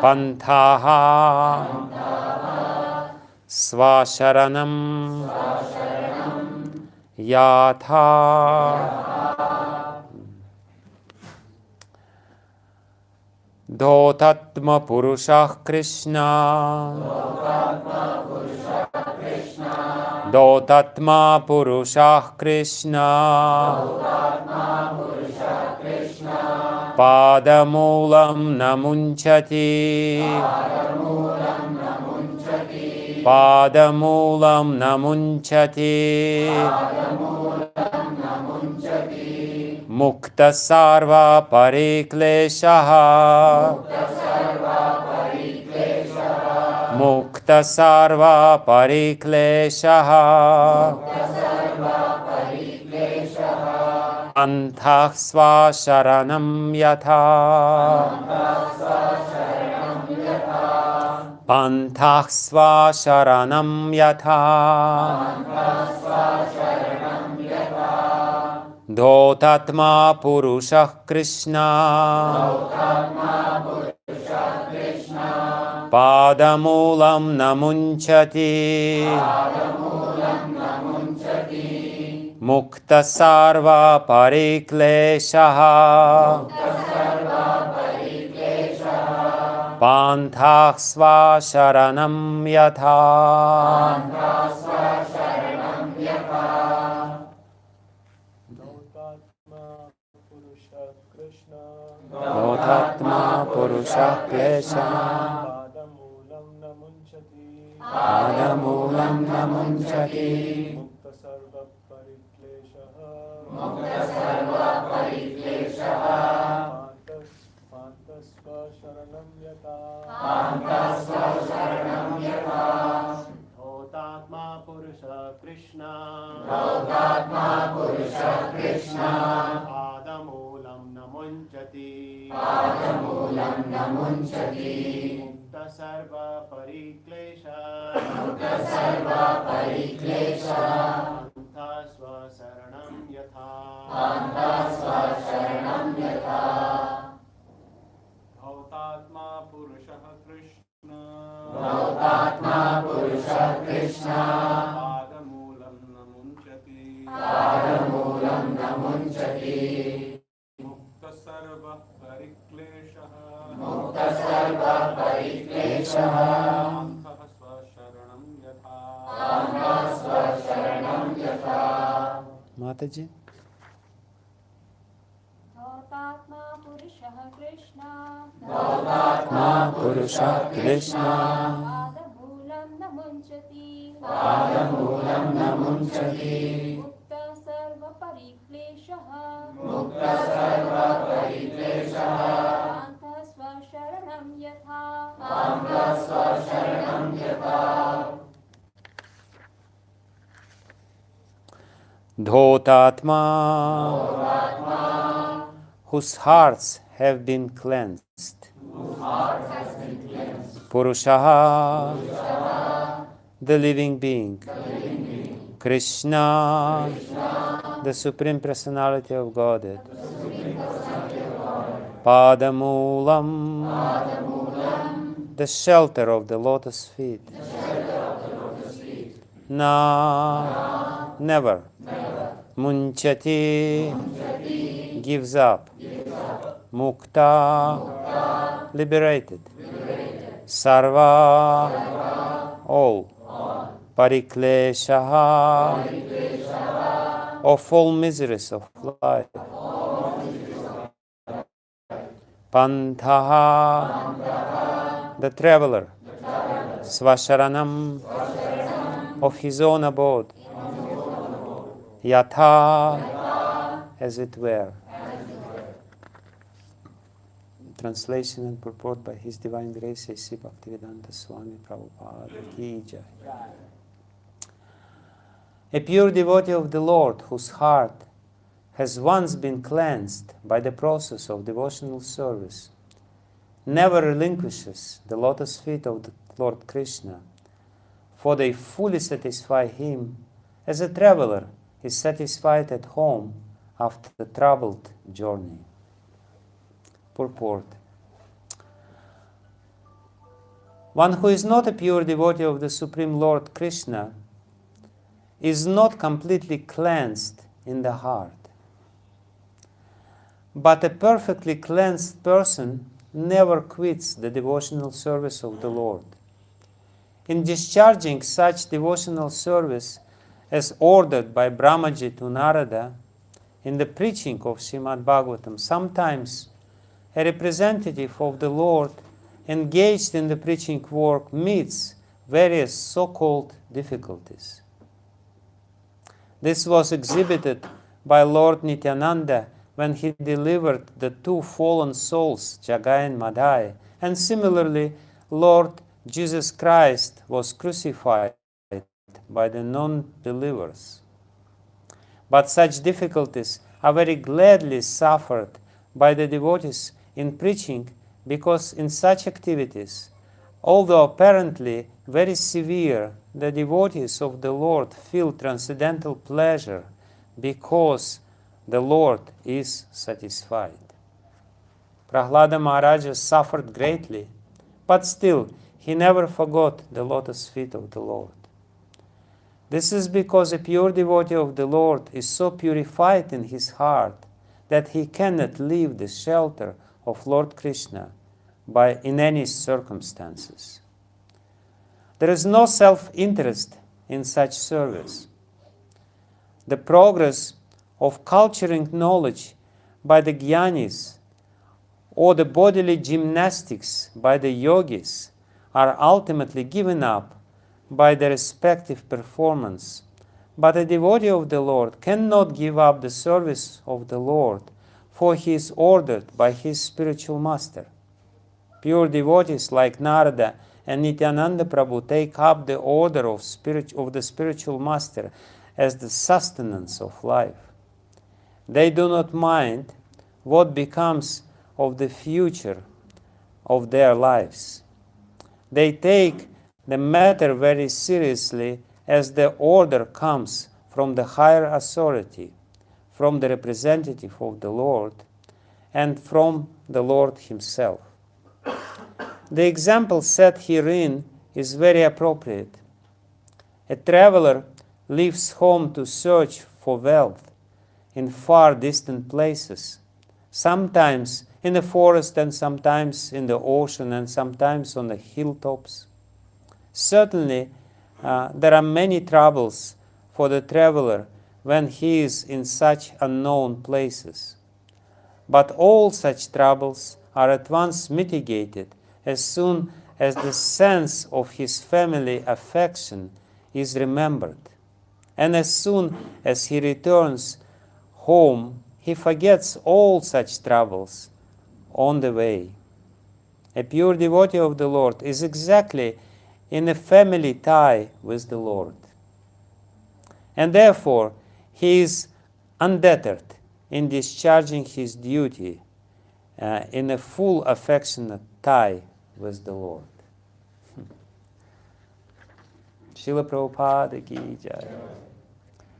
Pantaha Svasharanam Yatha Dhotatma Purushah Krishna Dhotatma Purushah Krishna Padamulam Namunchati Padamulam Namunchati Mukta Sarva Parikleshaha Mukta Sarva Parikleshaha Antah Swasharanam Yatha Pantah Swasharanam Yatha Dhotatma Purushah Krishna Padamulam Namunchati Mukta Sarva Parikleshaha Pantah Swasharanam Yatha Dhotatma Purusha Klesha Padamulam Namunchati Mukta Sarva Parikleshaha Pantasva Sharanam Yatha Dhotatma Purusha Krishna Padamulam Namunchati Mukta Sarva Pariklesha Pantasva Sharanam Yatha Dhotatma Purusha Krishna Padamulam Namunchati Mukta Sarva Parikleshaha Pantasva Sharanam Yatha Mataji Dhotatma Purusha Krishna Padamulam Namunchati Mukta Sarva Parikleshaha Pantasva Sharanam Yatha Dhotatma whose hearts have been cleansed. Purushaha, the living being. Krishna, the Supreme Personality of Godhead. Padamulam, the shelter of the lotus feet. Na, never. Munchati, gives up. Mukta, liberated. Sarva, all. Parikleshaha, of all miseries of life. Pantaha, the traveler. Svasharanam, of his own abode. Yatha, as it were. Translation and purport by His Divine Grace A.C. Bhaktivedanta Swami Prabhupada Ki Jai. A pure devotee of the Lord, whose heart has once been cleansed by the process of devotional service, never relinquishes the lotus feet of the Lord Krishna, for they fully satisfy him as a traveler is satisfied at home after the troubled journey. Purport. One who is not a pure devotee of the Supreme Lord Krishna is not completely cleansed in the heart. But a perfectly cleansed person never quits the devotional service of the Lord. In discharging such devotional service as ordered by Brahmaji to Narada in the preaching of Srimad Bhagavatam, sometimes a representative of the Lord engaged in the preaching work meets various so-called difficulties. This was exhibited by Lord Nityananda when he delivered the two fallen souls, Jagai and Madai, and similarly, Lord Jesus Christ was crucified by the non-believers. But such difficulties are very gladly suffered by the devotees in preaching, because in such activities, although apparently very severe, the devotees of the Lord feel transcendental pleasure because the Lord is satisfied. Prahlada Maharaja suffered greatly, but still he never forgot the lotus feet of the Lord. This is because a pure devotee of the Lord is so purified in his heart that he cannot leave the shelter of Lord Krishna in any circumstances. There is no self-interest in such service. The progress of culturing knowledge by the jnanis or the bodily gymnastics by the yogis are ultimately given up by the respective performance. But a devotee of the Lord cannot give up the service of the Lord, for he is ordered by his spiritual master. Pure devotees like Narada and Nityananda Prabhu take up the order of the spiritual master as the sustenance of life. They do not mind what becomes of the future of their lives. They take the matter very seriously as the order comes from the higher authority, from the representative of the Lord, and from the Lord himself. The example set herein is very appropriate. A traveler leaves home to search for wealth in far distant places, sometimes in the forest and sometimes in the ocean and sometimes on the hilltops. Certainly, there are many troubles for the traveler when he is in such unknown places. But all such troubles are at once mitigated as soon as the sense of his family affection is remembered. And as soon as he returns home, he forgets all such troubles on the way. A pure devotee of the Lord is exactly in a family tie with the Lord. And therefore, he is undeterred in discharging his duty in a full affectionate tie with the Lord. Srila Prabhupada ki jai.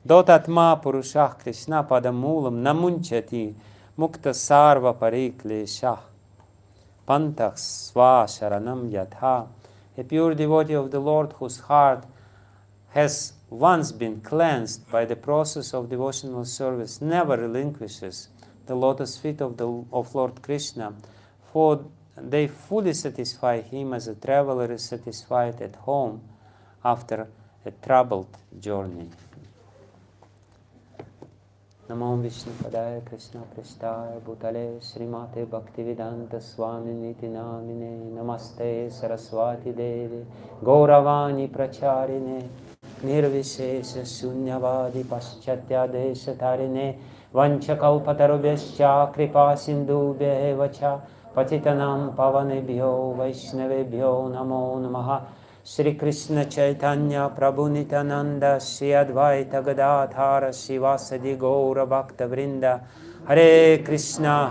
Dotatma purushah Krishna padamulam namunchati mukta sarva parikleshah pantah sva sharanam yatha. A pure devotee of the Lord whose heart has once been cleansed by the process of devotional service never relinquishes the lotus feet of Lord Krishna, for they fully satisfy him as a traveler is satisfied at home after a troubled journey. Namo Vishnu Padaya Krishna Prasthaya Bhutale Srimate Bhaktivedanta Swami Niti Namine Namaste Saraswati Devi Gauravani Pracharine Nirvishesha Shunyavadi Paschatya Desha Tarine Vanchakalpatarubhyascha Kripa Sindhubhya Vacha Patitanam Pavanebhyo Vaishnavebhyo Namo Namaha Shri Krishna Chaitanya Prabhu Nityananda Shri Advaita Gadadhara Shivasadi Gaura Bhakta Vrinda Hare Krishna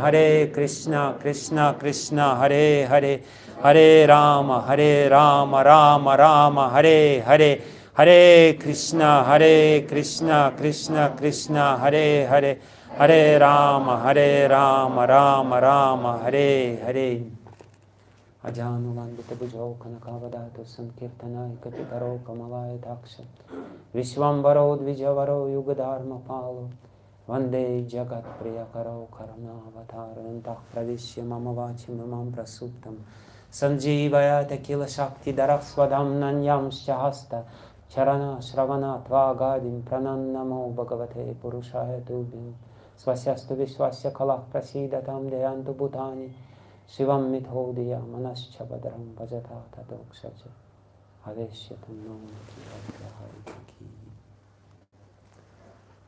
Krishna Krishna Hare Hare Hare Rama Rama Rama Hare Hare Hare Krishna Krishna Krishna Hare Hare Hare Rama Rama Rama Hare Hare. Ajanulambita bujau kanakavadatu sankirtanai katitaro kamalaya daksha Vishwambaro dvijavaro yugadharma palo Vande jagat priyakaro karanavatarantah pravishya mama vachim imam prasuptam Sanjivayate kila shakti daravsvadam nanyamscha hasta Charana shravana tvagadim pranannamo bhagavate purushaya tubhim Svasyastu vishwasya kalah prasidatam deyantu bhutani Shivam mithodya manascha badram bhajata tadokshaja Aveshyatam nomati adhyahayaki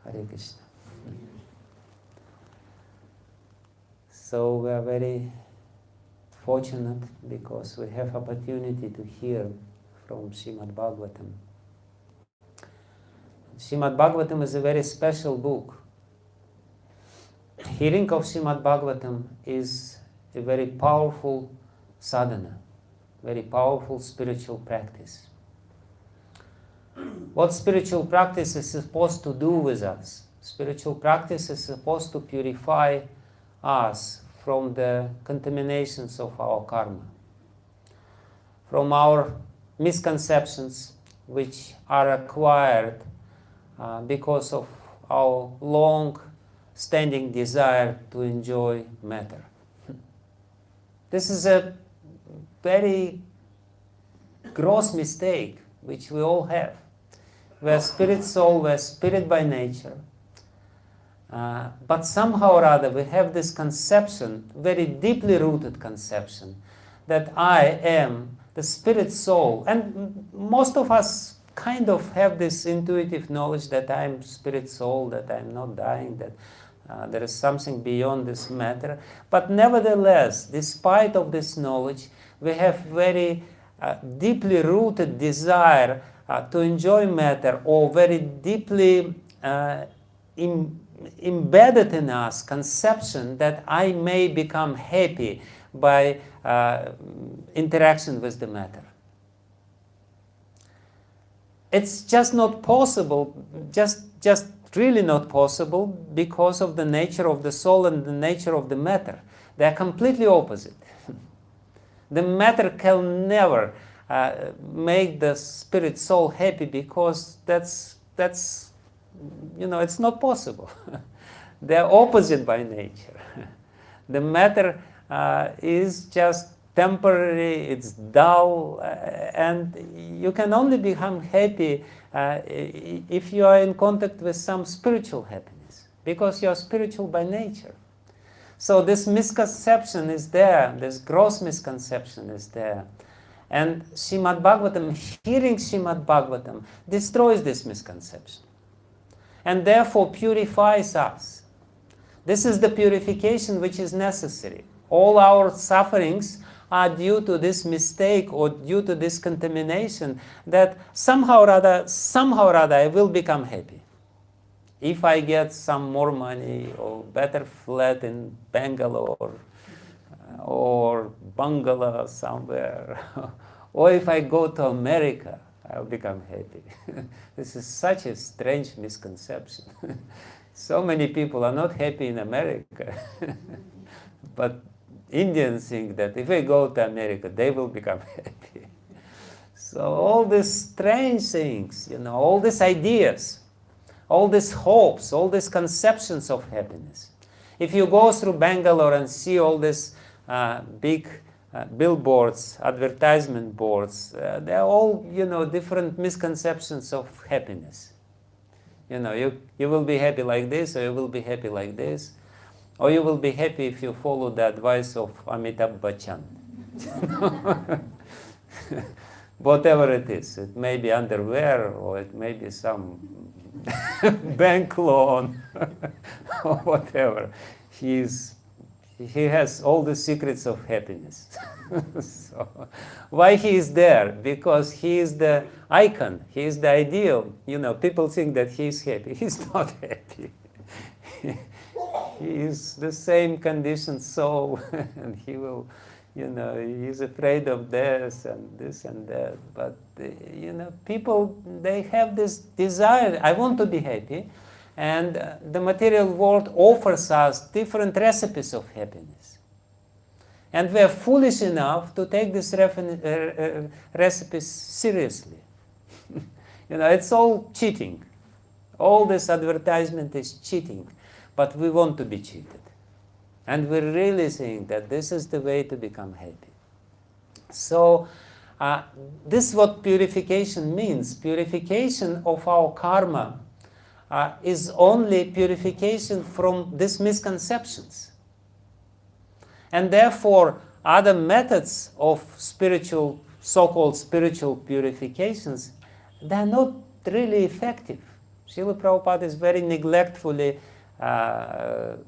Hare Krishna. So we are very fortunate because we have opportunity to hear from Srimad Bhagavatam. Srimad Bhagavatam is a very special book. Hearing of Srimad Bhagavatam is a very powerful sadhana, very powerful spiritual practice. What spiritual practice is supposed to do with us? Spiritual practice is supposed to purify us from the contaminations of our karma, from our misconceptions which are acquired because of our long-standing desire to enjoy matter. This is a very gross mistake which we all have. We are spirit soul, we are spirit by nature. But somehow or other we have this conception, very deeply rooted conception, that I am the spirit soul. And most of us kind of have this intuitive knowledge that I am spirit soul, that I am not dying, that there is something beyond this matter. But nevertheless, despite of this knowledge, we have very deeply rooted desire to enjoy matter, or very deeply embedded in us conception that I may become happy by interaction with the matter. It's just not possible, just really not possible, because of the nature of the soul and the nature of the matter. They are completely opposite. The matter can never make the spirit soul happy, because that's it's not possible. They are opposite by nature. The matter is just temporary, it's dull, and you can only become happy if you are in contact with some spiritual happiness, because you are spiritual by nature. So this misconception is there, this gross misconception is there. And Srimad Bhagavatam, hearing Srimad Bhagavatam, destroys this misconception, and therefore purifies us. This is the purification which is necessary. All our sufferings are due to this mistake or due to this contamination, that somehow or other I will become happy. If I get some more money, or better flat in Bangalore, or bungalow somewhere, or if I go to America, I'll become happy. This is such a strange misconception. So many people are not happy in America, but Indians think that if they go to America, they will become happy. So all these strange things, all these ideas, all these hopes, all these conceptions of happiness. If you go through Bangalore and see all these big billboards, advertisement boards, they're all, different misconceptions of happiness. You will be happy like this, or you will be happy like this, or you will be happy if you follow the advice of Amitabh Bachchan. Whatever it is. It may be underwear, or it may be some bank loan, or whatever. He has all the secrets of happiness. So, why he is there? Because he is the icon. He is the ideal. People think that he is happy. He's not happy. He is the same conditioned soul, and he will, he is afraid of this and that. But, people, they have this desire. I want to be happy. And the material world offers us different recipes of happiness. And we are foolish enough to take this recipes seriously. It's all cheating. All this advertisement is cheating. But we want to be cheated. And we really think that this is the way to become happy. So this is what purification means. Purification of our karma is only purification from these misconceptions. And therefore, other methods of so-called spiritual purifications, they're not really effective. Srila Prabhupada is very neglectfully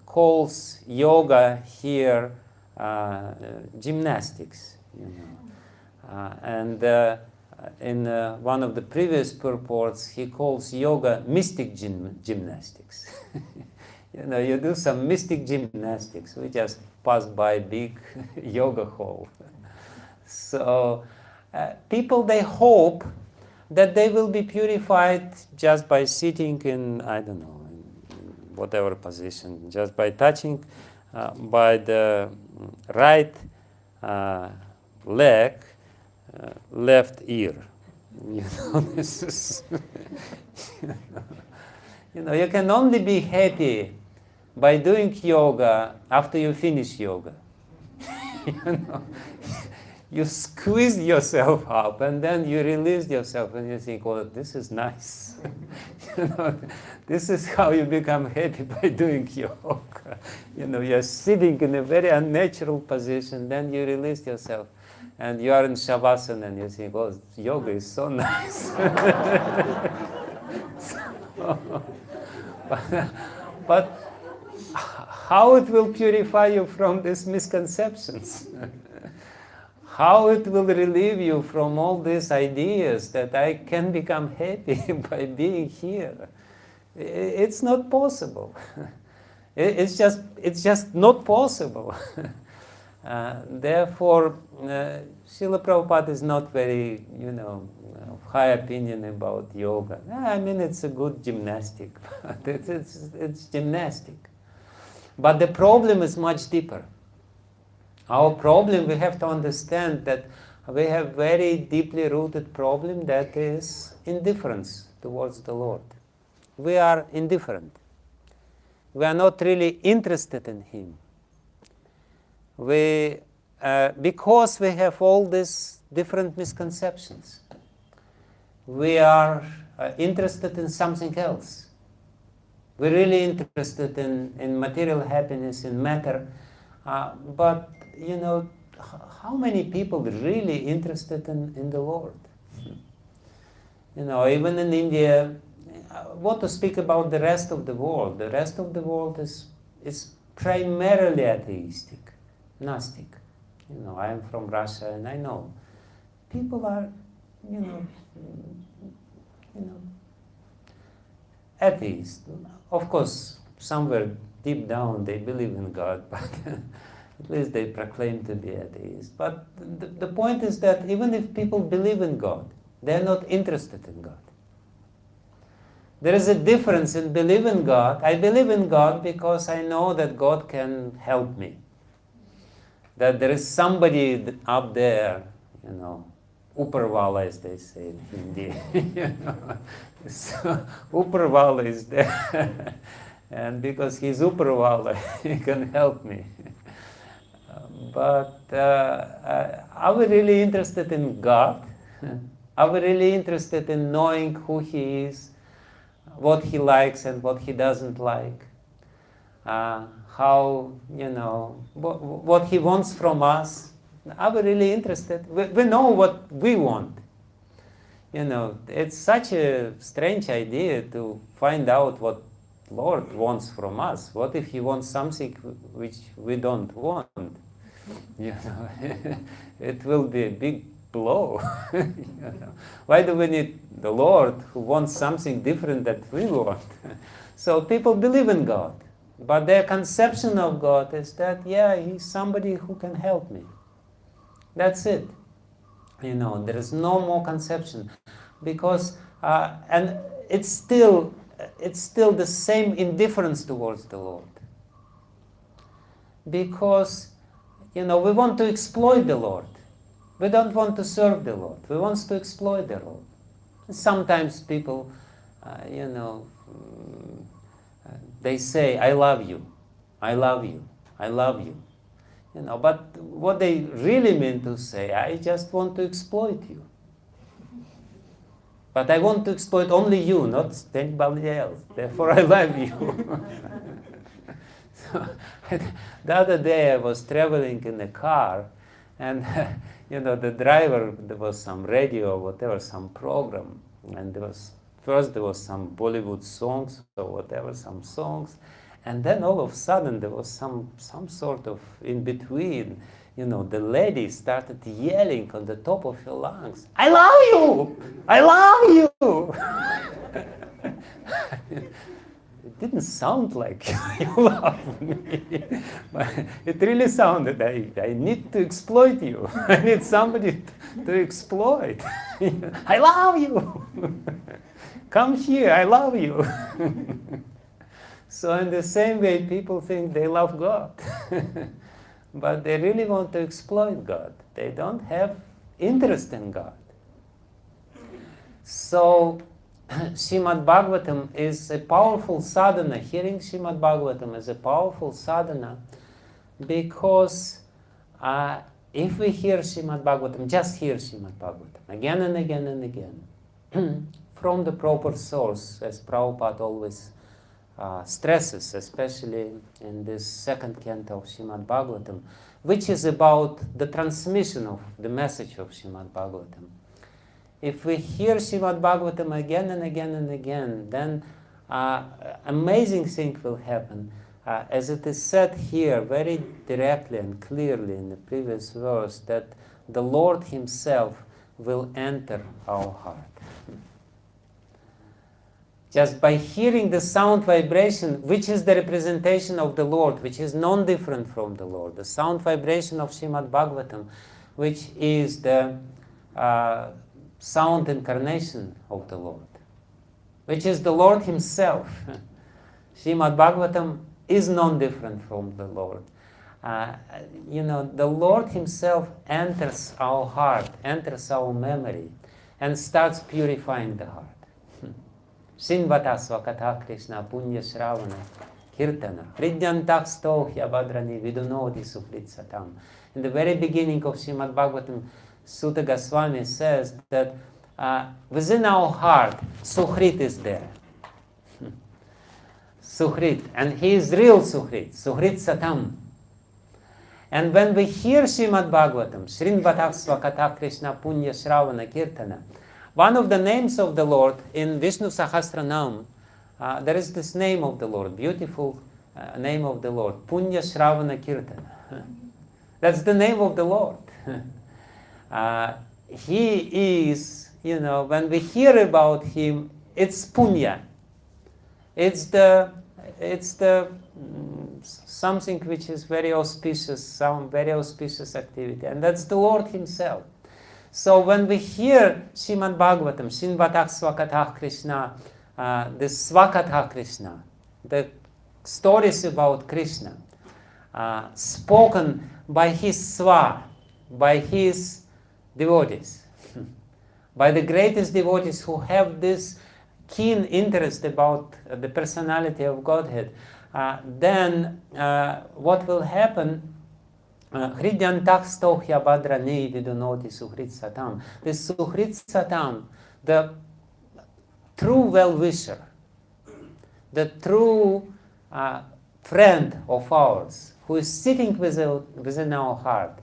calls yoga here gymnastics. And in one of the previous purports, he calls yoga mystic gymnastics. You do some mystic gymnastics. We just pass by a big yoga hall. So people, they hope that they will be purified just by sitting in, I don't know, in whatever position, just by touching by the right leg, left ear. This is, you can only be happy by doing yoga after you finish yoga. You squeeze yourself up and then you release yourself and you think, oh, this is nice. This is how you become happy by doing yoga. You're sitting in a very unnatural position, then you release yourself. And you are in Shavasana and you think, oh, yoga is so nice. But how it will purify you from these misconceptions? How it will relieve you from all these ideas that I can become happy by being here? It's not possible. It's just not possible. Therefore, Srila Prabhupada is not very, high opinion about yoga. I mean, it's a good gymnastic, but it's gymnastic. But the problem is much deeper. Our problem, we have to understand that we have very deeply rooted problem that is indifference towards the Lord. We are indifferent. We are not really interested in Him. Because we have all these different misconceptions, we are interested in something else. We're really interested in material happiness, in matter, but how many people are really interested in the Lord? Even in India, what to speak about the rest of the world? The rest of the world is primarily atheistic, Gnostic. I am from Russia and I know people are, atheists. Of course, somewhere deep down they believe in God, but at least they proclaim to be atheists. But the point is that even if people believe in God, they're not interested in God. There is a difference in believe in God. I believe in God because I know that God can help me. That there is somebody up there, Uparwala, as they say in Hindi. So, Uparwala is there. And because he's Uparwala, he can help me. But are we really interested in God? Are we really interested in knowing who He is, what He likes and what He doesn't like? How, what He wants from us? Are we really interested? We know what we want. It's such a strange idea to find out what Lord wants from us. What if He wants something which we don't want? It will be a big blow. Why do we need the Lord who wants something different that we want? So people believe in God, but their conception of God is that, He's somebody who can help me. That's it. There is no more conception, because and it's still the same indifference towards the Lord, because we want to exploit the Lord. We don't want to serve the Lord. We want to exploit the Lord. Sometimes people, they say, I love you, I love you, I love you. But what they really mean to say, I just want to exploit you. But I want to exploit only you, not anybody else. Therefore, I love you. So, the other day I was traveling in a car, and the driver, there was some radio or whatever, some program, and there was some Bollywood songs or whatever, some songs, and then all of a sudden there was some sort of in between. The lady started yelling on the top of her lungs, I love you! I love you! It didn't sound like you love me. But it really sounded, I need to exploit you. I need somebody to exploit. I love you! Come here, I love you! So in the same way, people think they love God. But they really want to exploit God. They don't have interest in God. So Srimad Bhagavatam is a powerful sadhana. Hearing Srimad Bhagavatam is a powerful sadhana because if we hear Srimad Bhagavatam, just hear Srimad Bhagavatam again and again and again from the proper source, as Prabhupada always stresses, especially in this second canto of Srimad Bhagavatam, which is about the transmission of the message of Srimad Bhagavatam. If we hear Srimad Bhagavatam again and again and again, then amazing thing will happen. As it is said here very directly and clearly in the previous verse, that the Lord Himself will enter our heart. Just by hearing the sound vibration, which is the representation of the Lord, which is non-different from the Lord, the sound vibration of Srimad Bhagavatam, which is the sound incarnation of the Lord, which is the Lord Himself. Srimad Bhagavatam is non-different from the Lord. The Lord Himself enters our heart, enters our memory, and starts purifying the heart. Shinvata Swakatha Krishna Punya Shravana Kirtana Hridyantak Stohya Badrani Vidunodi Sukrit Satam. In the very beginning of Srimad Bhagavatam, Sutta Goswami says that within our heart, Suhrit is there. Suhrit, and he is real Suhrit, Suhrit Satam. And when we hear Srimad Bhagavatam, Srinvatak Swakatha Krishna Punya Shravana Kirtana, one of the names of the Lord in Vishnu Sahasranam, there is this name of the Lord, beautiful name of the Lord, Punya Shravana Kirtana. That's the name of the Lord. He is, when we hear about Him, it's Punya. It's the something which is very auspicious, some very auspicious activity, and that's the Lord Himself. So when we hear Srimad Bhagavatam, Shinvatak Swakatha Krishna, the Swakatha Krishna, the stories about Krishna, spoken by His Swa, by His devotees, by the greatest devotees who have this keen interest about the personality of Godhead, then what will happen? Hridyantak stohya badrani vidunoti suhrit satam. The suhrit satam, the true well-wisher, the true friend of ours, who is sitting within our heart,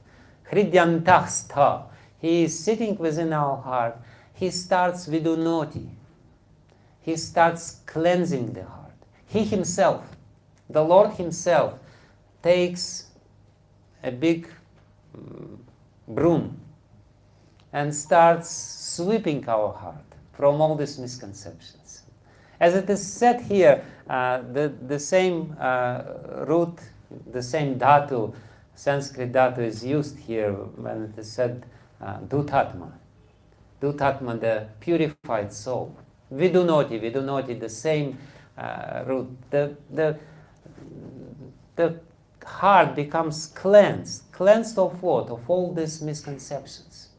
hridyantak stha, he is sitting within our heart, he starts vidunoti. He starts cleansing the heart. He Himself, the Lord Himself, takes a big broom and starts sweeping our heart from all these misconceptions. As it is said here, the same root, the same dhatu, Sanskrit dhatu is used here when it is said dhutatma. Dhutatma, the purified soul. Vidunoti, the same root. The heart becomes cleansed. Cleansed of what? Of all these misconceptions.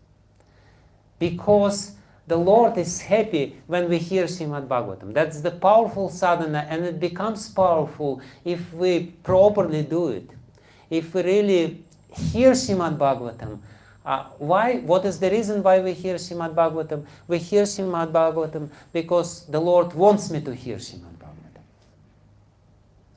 Because the Lord is happy when we hear Srimad Bhagavatam. That's the powerful sadhana, and it becomes powerful if we properly do it. If we really hear Srimad Bhagavatam. Why? What is the reason why we hear Srimad Bhagavatam? We hear Srimad Bhagavatam because the Lord wants me to hear Srimad Bhagavatam.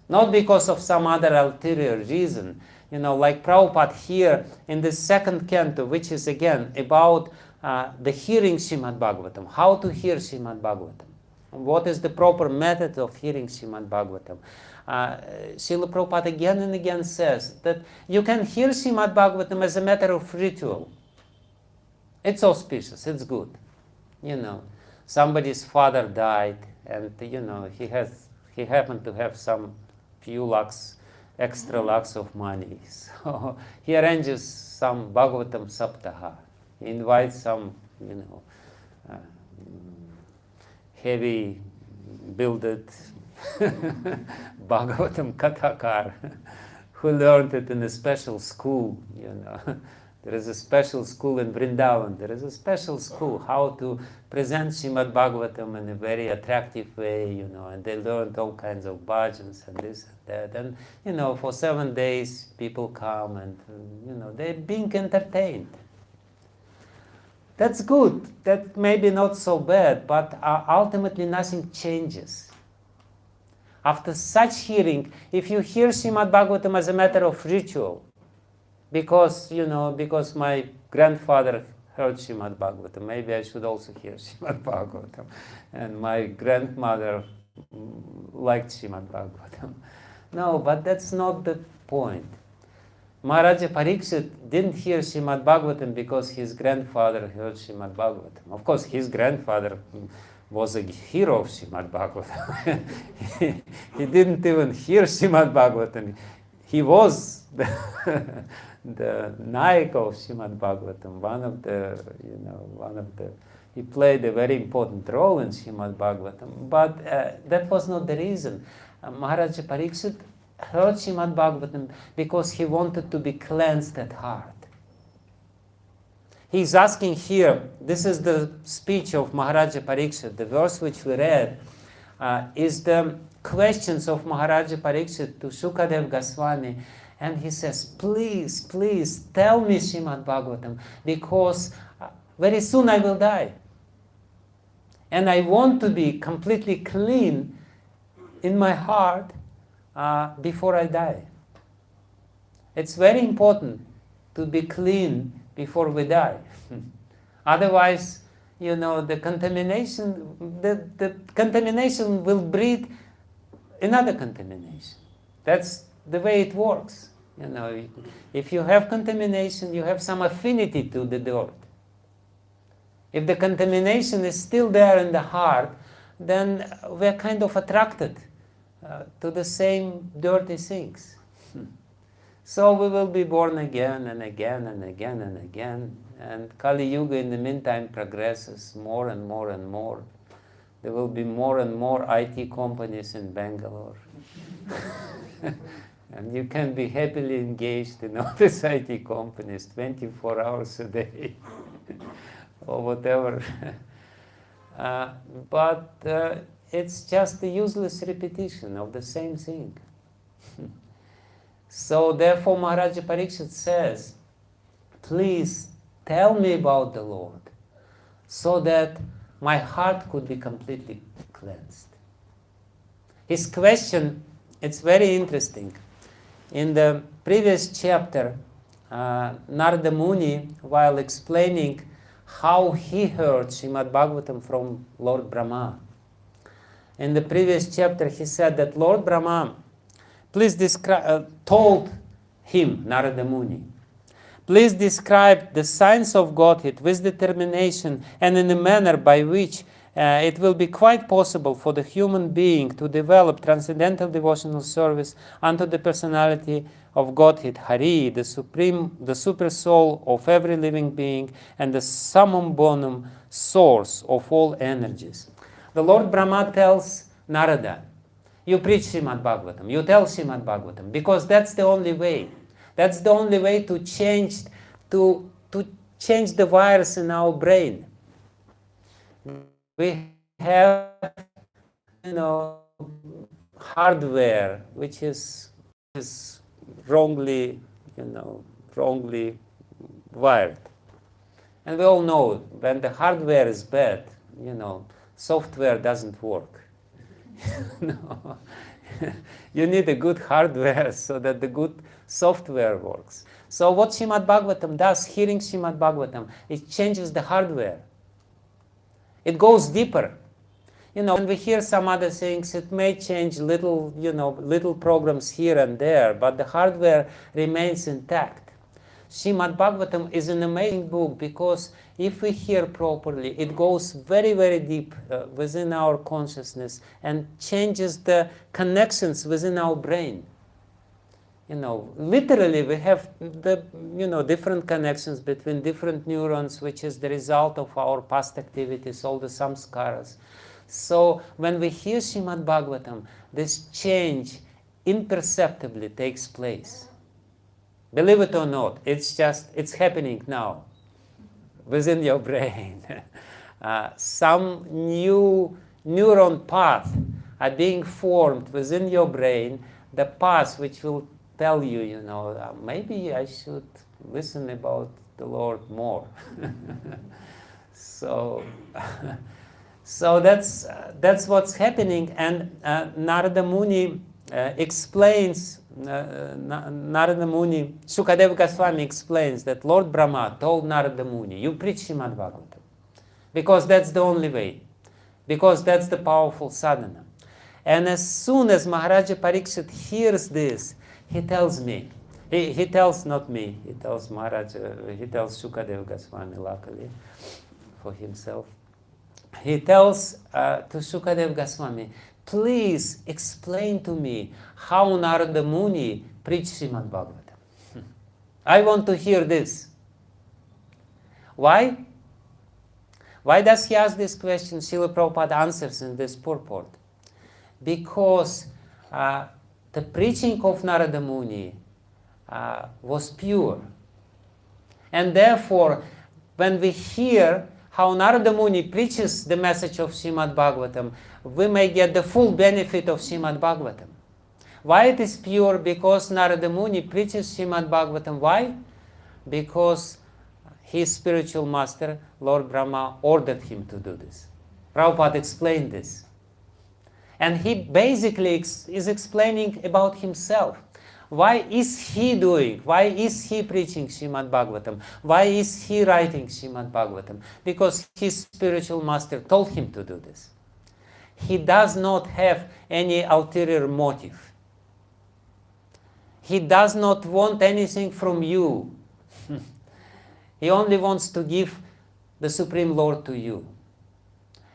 Not because of some other ulterior reason. Like Prabhupada here in the second canto, which is again about the hearing Srimad Bhagavatam, how to hear Srimad Bhagavatam, what is the proper method of hearing Srimad Bhagavatam. Srila Prabhupada again and again says that you can hear Srimad Bhagavatam as a matter of ritual. It's auspicious, it's good. Somebody's father died, and he happened to have some few lakhs, extra lakhs of money. So he arranges some Bhagavatam Saptaha. He invites some, heavy builded Bhagavatam Kathakar who learned it in a special school. There is a special school in Vrindavan. There is a special school how to present Srimad Bhagavatam in a very attractive way, and they learned all kinds of bhajans and this and that. And, for 7 days people come and, they're being entertained. That's good. That may be not so bad, but ultimately nothing changes. After such hearing, if you hear Srimad Bhagavatam as a matter of ritual, because my grandfather heard Srimad Bhagavatam, maybe I should also hear Srimad Bhagavatam, and my grandmother liked Srimad Bhagavatam. No, but that's not the point. Maharaja Pariksit didn't hear Srimad Bhagavatam because his grandfather heard Srimad Bhagavatam. Of course, his grandfather was a hero of Srimad Bhagavatam. He didn't even hear Srimad Bhagavatam. He was the Nayak of Srimad Bhagavatam, he played a very important role in Srimad Bhagavatam. But that was not the reason. Maharaja Pariksit heard Srimad Bhagavatam because he wanted to be cleansed at heart. He's asking here, this is the speech of Maharaja Pariksit, the verse which we read is the questions of Maharaja Pariksit to Shukadev Goswami, and he says, please, please tell me Srimad Bhagavatam, because very soon I will die. And I want to be completely clean in my heart before I die. It's very important to be clean before we die. Otherwise, the contamination will breed another contamination. That's the way it works. If you have contamination, you have some affinity to the dirt. If the contamination is still there in the heart, then we're kind of attracted to the same dirty things. So we will be born again and again and again and again. And Kali Yuga in the meantime progresses more and more and more. There will be more and more IT companies in Bangalore. And you can be happily engaged in all these IT companies 24 hours a day or whatever. But it's just a useless repetition of the same thing. So therefore Maharaja Pariksit says, please tell me about the Lord so that my heart could be completely cleansed. His question, it's very interesting. In the previous chapter, Narada Muni, while explaining how he heard Srimad Bhagavatam from Lord Brahma, in the previous chapter he said that Lord Brahma told him, Narada Muni, please describe the signs of Godhead with determination and in a manner by which it will be quite possible for the human being to develop transcendental devotional service unto the personality of Godhead, Hari, the super soul of every living being and the summum bonum source of all energies. The Lord Brahma tells Narada, You preach Srimad Bhagavatam, you tell Srimad Bhagavatam, because that's the only way. That's the only way to change the virus in our brain. We have, hardware which is wrongly wired. And we all know when the hardware is bad, software doesn't work. No. You need a good hardware so that the good software works. So what Srimad Bhagavatam does, hearing Srimad Bhagavatam, it changes the hardware. It goes deeper. When we hear some other things, it may change little programs here and there, but the hardware remains intact. Srimad Bhagavatam is an amazing book because if we hear properly, it goes very, very deep within our consciousness and changes the connections within our brain. Literally we have different connections between different neurons, which is the result of our past activities, all the samskaras. So when we hear Srimad Bhagavatam, this change imperceptibly takes place. Believe it or not, it's happening now within your brain. Some new neuron path are being formed within your brain, the path which will tell you, maybe I should listen about the Lord more. So that's what's happening, and Narada Muni explains. Narada Muni, Sukadeva Goswami explains that Lord Brahma told Narada Muni, you preach Srimad Bhagavatam, because that's the only way, because that's the powerful sadhana. And as soon as Maharaja Parikshit hears this, he tells me, he tells not me, he tells Sukadeva Goswami, luckily for himself. He tells to Sukadeva Goswami, please explain to me how Narada Muni preached Srimad Bhagavatam. I want to hear this. Why? Why does he ask this question? Srila Prabhupada answers in this purport. Because the preaching of Narada Muni was pure. And therefore, when we hear how Narada Muni preaches the message of Srimad Bhagavatam, we may get the full benefit of Srimad Bhagavatam. Why it is pure? Because Narada Muni preaches Srimad Bhagavatam. Why? Because his spiritual master, Lord Brahma, ordered him to do this. Prabhupada explained this. And he basically is explaining about himself. Why is he doing? Why is he preaching Srimad Bhagavatam? Why is he writing Srimad Bhagavatam? Because his spiritual master told him to do this. He does not have any ulterior motive. He does not want anything from you. He only wants to give the Supreme Lord to you.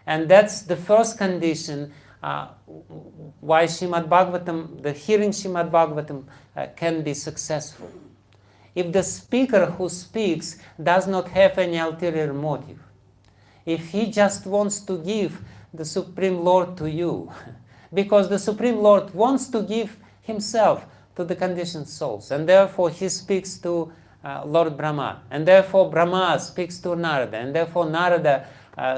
And that's the first condition why Srimad Bhagavatam, the hearing Srimad Bhagavatam can be successful. If the speaker who speaks does not have any ulterior motive, if he just wants to give the Supreme Lord to you, because the Supreme Lord wants to give himself to the conditioned souls, and therefore he speaks to Lord Brahma, and therefore Brahma speaks to Narada, and therefore Narada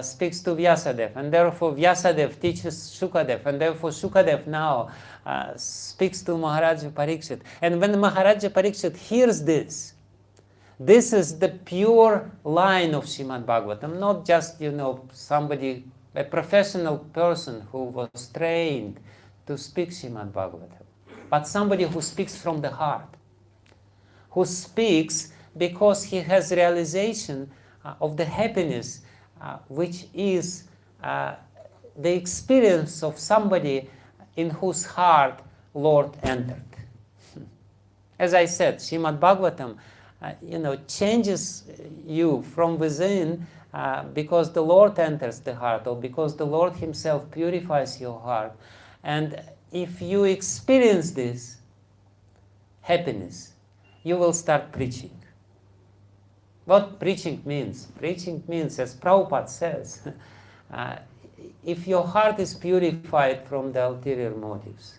speaks to Vyasadeva, and therefore Vyasadeva teaches Shukadev, and therefore Shukadev now speaks to Maharaja Parikshit. And when Maharaja Parikshit hears this, this is the pure line of Srimad Bhagavatam, not just, somebody, a professional person who was trained to speak Srimad Bhagavatam, but somebody who speaks from the heart, who speaks because he has realization of the happiness which is the experience of somebody in whose heart Lord entered. As I said, Srimad Bhagavatam, changes you from within because the Lord enters the heart, or because the Lord himself purifies your heart. And if you experience this happiness, you will start preaching. What preaching means? Preaching means, as Prabhupada says, if your heart is purified from the ulterior motives,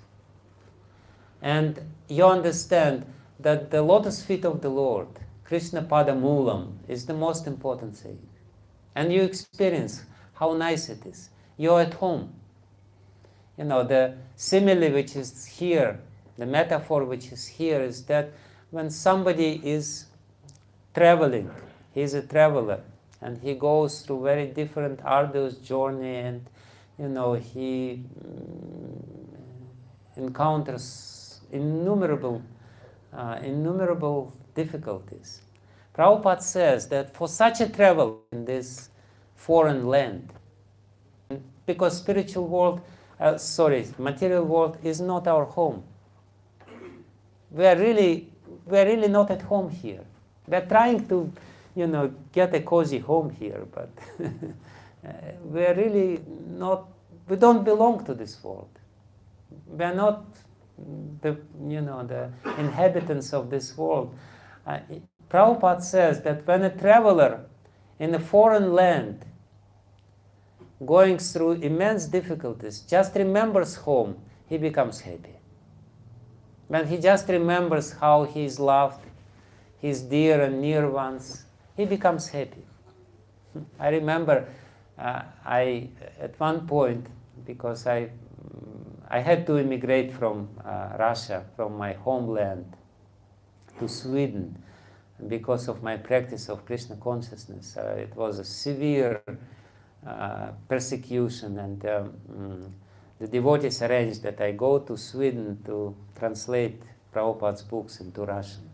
and you understand that the lotus feet of the Lord, Krishna Pada Moolam, is the most important thing, and you experience how nice it is, you're at home. You know, the simile which is here, the metaphor which is here is that when somebody is traveling, he's a traveler, and he goes through very different arduous journey, and you know, he encounters innumerable difficulties. Prabhupada says that for such a travel in this foreign land, because spiritual world, material world is not our home. We are really not at home here. We are trying to, you know, get a cozy home here, but we are really not. We don't belong to this world. We are not the inhabitants of this world. Prabhupada says that when a traveler in a foreign land going through immense difficulties just remembers home, he becomes happy. When he just remembers how he is loved, his dear and near ones, he becomes happy. I remember at one point, because I had to immigrate from Russia, from my homeland, to Sweden because of my practice of Krishna consciousness. It was a severe persecution, and the devotees arranged that I go to Sweden to translate Prabhupada's books into Russian.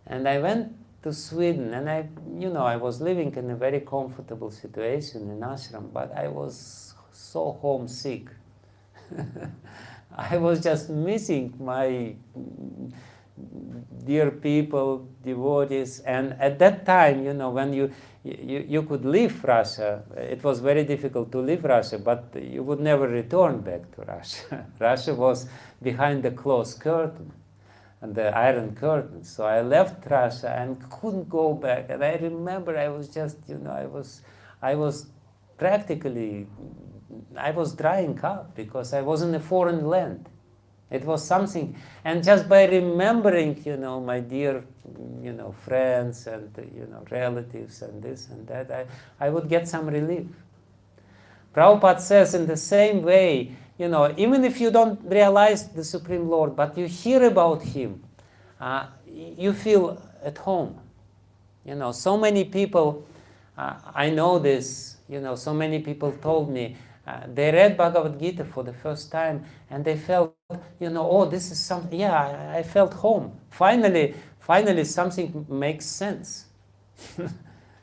And I went to Sweden, and I was living in a very comfortable situation in ashram, but I was so homesick. I was just missing my dear people, devotees, and at that time, when you could leave Russia, it was very difficult to leave Russia, but you would never return back to Russia. Russia was behind the closed curtain, and the iron curtain. So I left Russia and couldn't go back. And I remember I was just, I was practically, I was drying up because I was in a foreign land. It was something, and just by remembering, my dear, friends and, relatives and this and that, I would get some relief. Prabhupada says in the same way, even if you don't realize the Supreme Lord, but you hear about Him, you feel at home. So many people, I know this, so many people told me, they read Bhagavad Gita for the first time, and they felt, oh, this is something, yeah, I felt home. Finally something makes sense.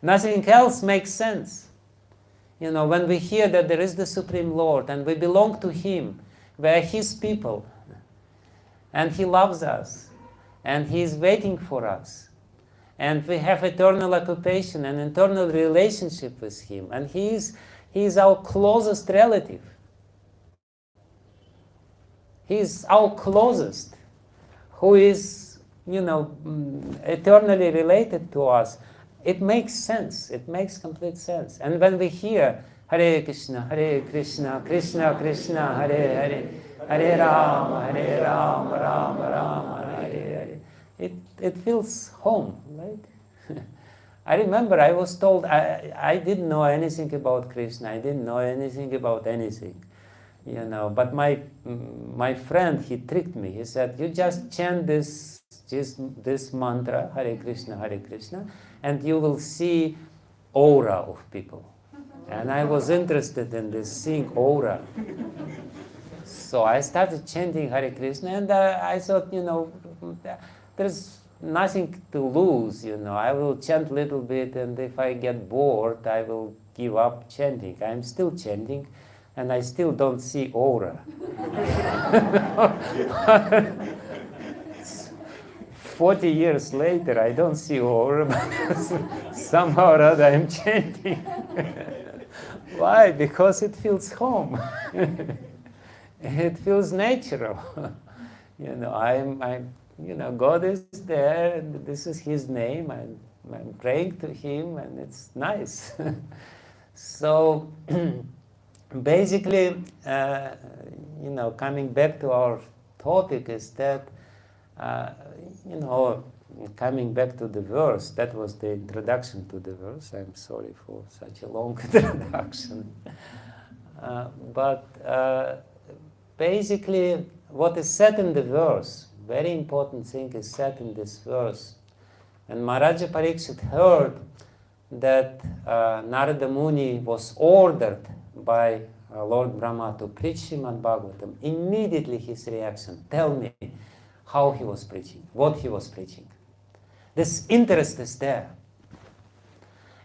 Nothing else makes sense. When we hear that there is the Supreme Lord, and we belong to Him, we are His people, and He loves us, and He is waiting for us, and we have eternal occupation and eternal relationship with Him, and He is our closest relative. He is our closest, who is, eternally related to us. It makes sense. It makes complete sense. And when we hear Hare Krishna, Krishna Krishna, Hare Hare, Hare Rama, Rama Rama, Hare Hare, it feels home, right? I remember I was told I didn't know anything about Krishna. I didn't know anything about anything, But my friend, he tricked me. He said, "You just chant this mantra, Hare Krishna, and you will see aura of people." And I was interested in this, seeing aura. So I started chanting Hare Krishna, and I thought, there's nothing to lose, I will chant a little bit, and if I get bored, I will give up chanting. I'm still chanting, and I still don't see aura. 40 years later, I don't see aura, but somehow or other I'm chanting. Why? Because it feels home. It feels natural. God is there, and this is His name, and I'm praying to Him, and it's nice. So basically, coming back to our topic is that, coming back to the verse, that was the introduction to the verse. I'm sorry for such a long introduction. But basically, what is said in the verse, very important thing is said in this verse. And Maharaja Parikshit heard that Narada Muni was ordered by Lord Brahma to preach Srimad Bhagavatam. Immediately his reaction, tell me how he was preaching, what he was preaching. This interest is there.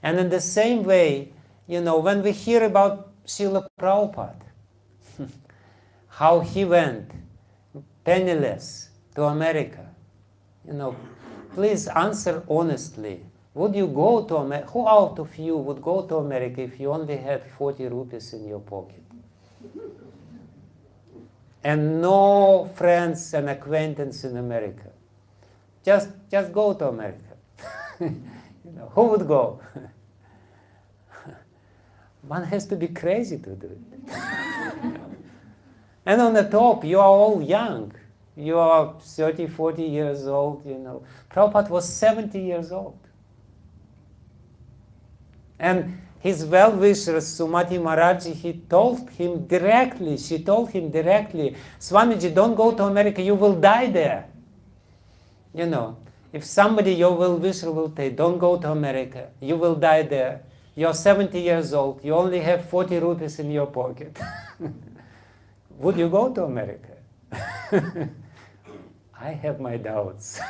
And in the same way, when we hear about Srila Prabhupada, how he went penniless to America, please answer honestly. Would you go to America? Who out of you would go to America if you only had 40 rupees in your pocket? And no friends and acquaintance in America. Just go to America. Who would go? One has to be crazy to do it. And on the top, you are all young. You are 30, 40 years old, Prabhupada was 70 years old. And his well-wisher, Sumati Maharaji, she told him directly, Swamiji, don't go to America, you will die there. If somebody, your well-wisher, will say, don't go to America, you will die there. You're 70 years old, you only have 40 rupees in your pocket. Would you go to America? I have my doubts.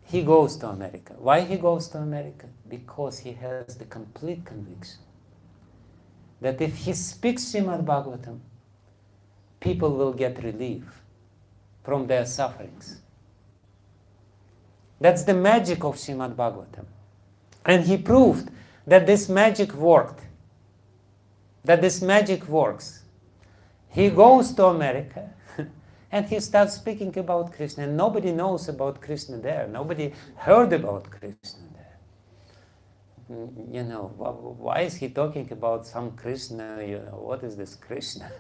He goes to America. Why he goes to America? Because he has the complete conviction that if he speaks Srimad Bhagavatam, people will get relief from their sufferings. That's the magic of Srimad Bhagavatam. And he proved that this magic worked. That this magic works. He goes to America and he starts speaking about Krishna. And nobody knows about Krishna there. Nobody heard about Krishna there. Why is he talking about some Krishna? What is this Krishna?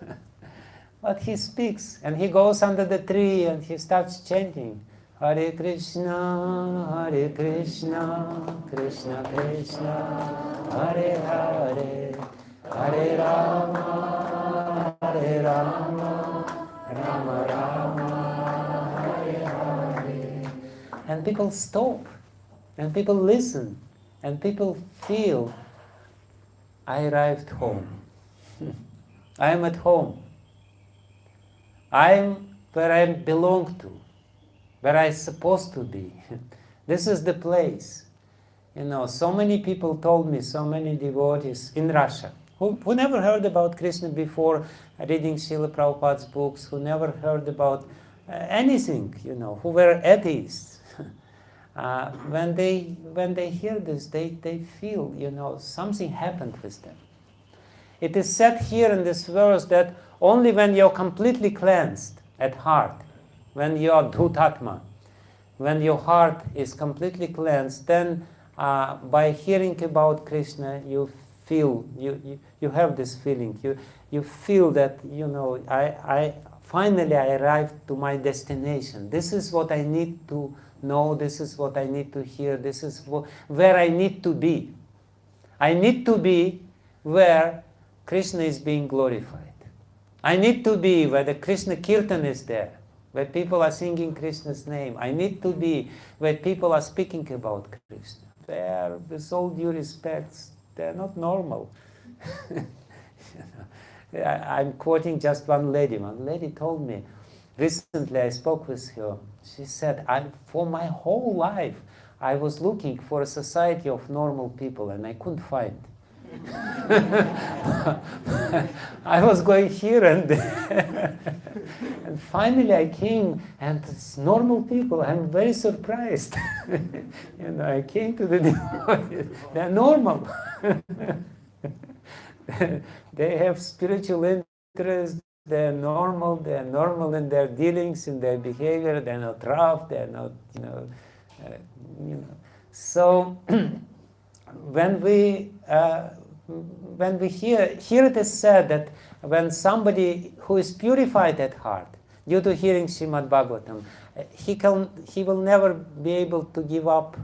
But he speaks and he goes under the tree and he starts chanting. Hare Krishna, Krishna Krishna, Hare Hare, Hare Rama, Rama Rama, Hare Hare. And people stop, and people listen, and people feel, I arrived home. I am at home. I am where I belong to, where I'm supposed to be. This is the place. So many people told me, so many devotees in Russia, who never heard about Krishna before reading Srila Prabhupada's books, who never heard about anything, who were atheists. When they hear this, they feel, something happened with them. It is said here in this verse that only when you're completely cleansed at heart, when you are dhutatma, when your heart is completely cleansed, then by hearing about Krishna, you feel, you have this feeling. You feel that, I finally arrived to my destination. This is what I need to know. This is what I need to hear. This is where I need to be. I need to be where Krishna is being glorified. I need to be where the Krishna Kirtan is there, where people are singing Krishna's name. I need to be where people are speaking about Krishna. They are, with all due respect, they are not normal. I'm quoting just one lady. One lady told me, recently I spoke with her. She said, for my whole life, I was looking for a society of normal people and I couldn't find. I was going here and there. And finally I came and it's normal people. I'm very surprised. I came to the devotees. They're normal. They have spiritual interests. They're normal in their dealings, in their behavior. They're not rough. They're not, So when when we hear, here it is said that when somebody who is purified at heart, due to hearing Srimad Bhagavatam, he will never be able to give up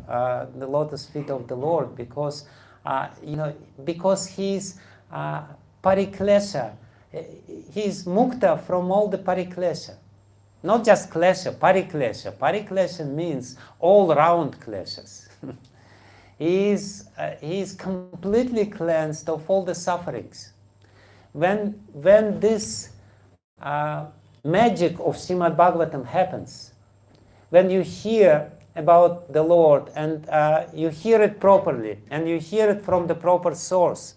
the lotus feet of the Lord, because because he's pariklesha, he's mukta from all the pariklesha. Not just klesha, pariklesha. Pariklesha means all-round kleshas. He is completely cleansed of all the sufferings. When this magic of Srimad Bhagavatam happens, when you hear about the Lord and you hear it properly, and you hear it from the proper source,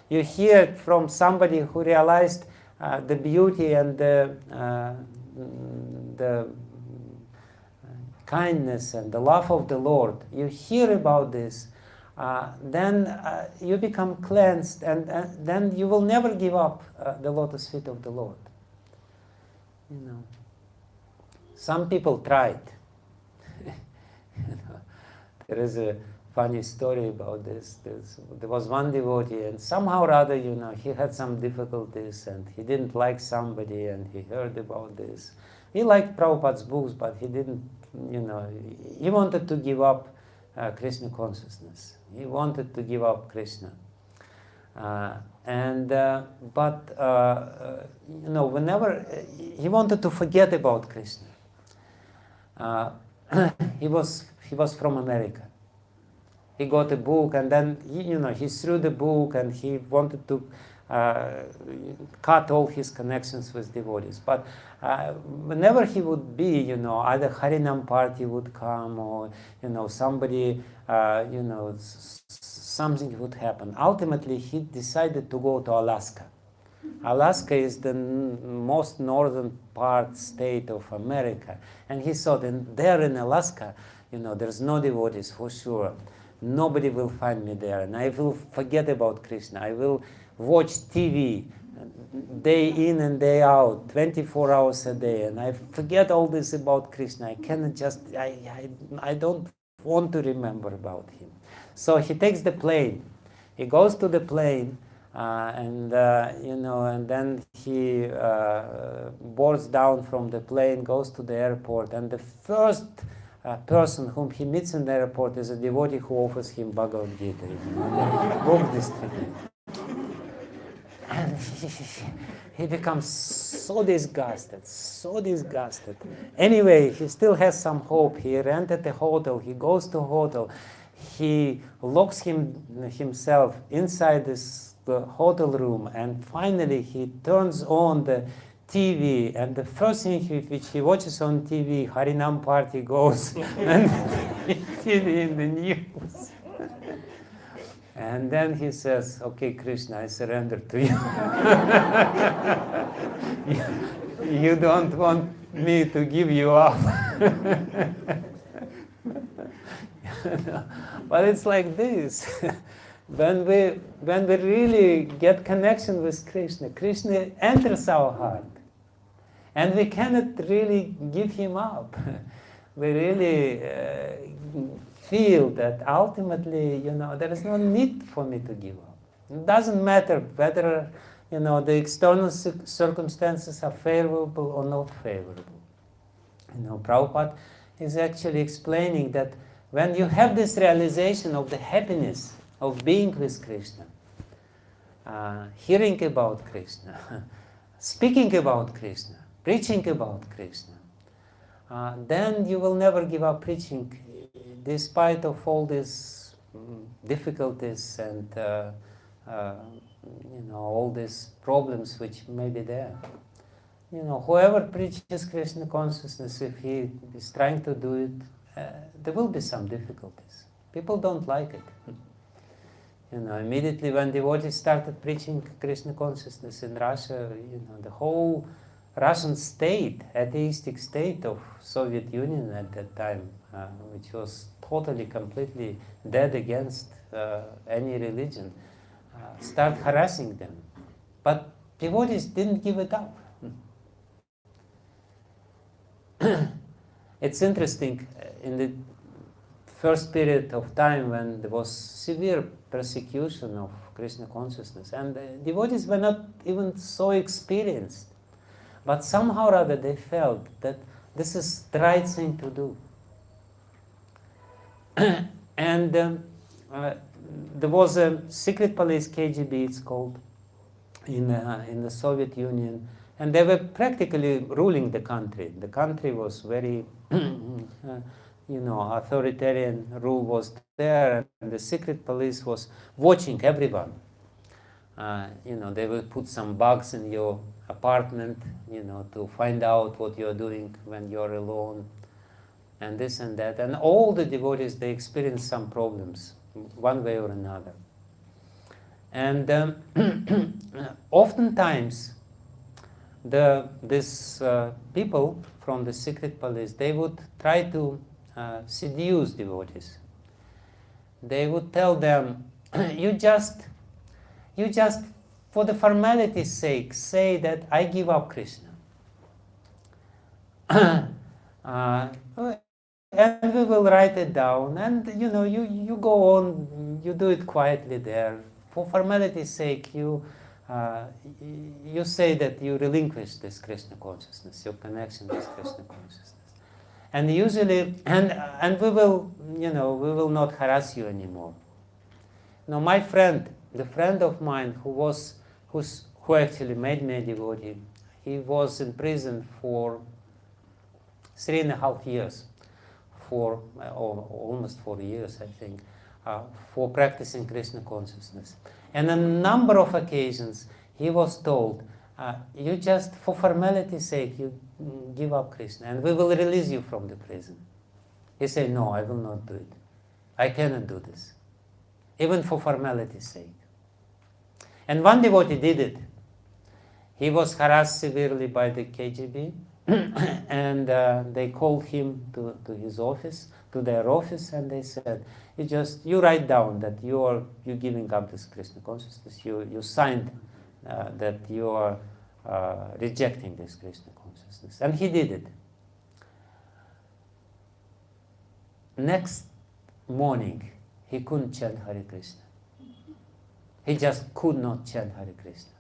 you hear it from somebody who realized the beauty and the kindness and the love of the Lord, you hear about this, then you become cleansed, and then you will never give up the lotus feet of the Lord. Some people tried. There is a funny story about this. There was one devotee, and somehow or other, he had some difficulties, and he didn't like somebody, and he heard about this. He liked Prabhupada's books, but he didn't, he wanted to give up Krishna consciousness. He wanted to give up Krishna. Whenever he wanted to forget about Krishna, he was from America. He got a book, and then he threw the book, and he wanted to cut all his connections with devotees. But whenever he would be, either Harinam party would come, or somebody, something would happen. Ultimately, he decided to go to Alaska. Alaska is the most northern state of America, and he thought, there in Alaska, there's no devotees for sure. Nobody will find me there, and I will forget about Krishna. I will watch TV day in and day out, 24 hours a day, and I forget all this about Krishna. I cannot just, I don't want to remember about him. So he takes the plane. He goes to the plane, and then he boards down from the plane, goes to the airport, and the first person whom he meets in the airport is a devotee who offers him Bhagavad Gita, book distributed. And he becomes so disgusted. Anyway, he still has some hope. He rented a hotel. He goes to a hotel. He locks himself inside the hotel room, and finally he turns on the TV, and the first thing which he watches on TV, Harinam party goes, and TV in the news. And then he says, okay, Krishna, I surrender to you. You don't want me to give you up. But it's like this. When we really get connection with Krishna, Krishna enters our heart. And we cannot really give him up. We really feel that ultimately, there is no need for me to give up. It doesn't matter whether, the external circumstances are favorable or not favorable. Prabhupada is actually explaining that when you have this realization of the happiness of being with Krishna, hearing about Krishna, speaking about Krishna, preaching about Krishna, then you will never give up preaching, despite of all these difficulties and all these problems which may be there. Whoever preaches Krishna consciousness, if he is trying to do it, there will be some difficulties. People don't like it. Immediately when devotees started preaching Krishna consciousness in Russia, the whole Russian state, atheistic state of Soviet Union at that time, which was totally, completely dead against any religion, start harassing them. But devotees didn't give it up. It's interesting, in the first period of time when there was severe persecution of Krishna consciousness, and the devotees were not even so experienced, but somehow or other they felt that this is the right thing to do. And there was a secret police, KGB it's called, in the Soviet Union, and they were practically ruling the country. The country was very, authoritarian rule was there, and the secret police was watching everyone. They would put some bugs in your apartment, to find out what you're doing when you're alone, and this and that. And all the devotees, they experience some problems, one way or another. And oftentimes, these people from the secret police, they would try to seduce devotees. They would tell them, you just, for the formality's sake, say that I give up Krishna. And we will write it down, and you go on, you do it quietly there. For formality's sake, you say that you relinquish this Krishna consciousness, your connection with Krishna consciousness. And usually, and we will not harass you anymore. Now, my friend, the friend of mine who actually made me a devotee, he was in prison for 3.5 years, for almost 4 years, I think, for practicing Krishna consciousness. And on a number of occasions, he was told, you just, for formality's sake, you give up Krishna, and we will release you from the prison. He said, no, I will not do it. I cannot do this, even for formality's sake. And one devotee did it. He was harassed severely by the KGB, and they called him to his office, to their office, and they said, you write down that you're giving up this Krishna consciousness. You signed that you are rejecting this Krishna consciousness. And he did it. Next morning, he couldn't chant Hare Krishna. He just could not chant Hare Krishna.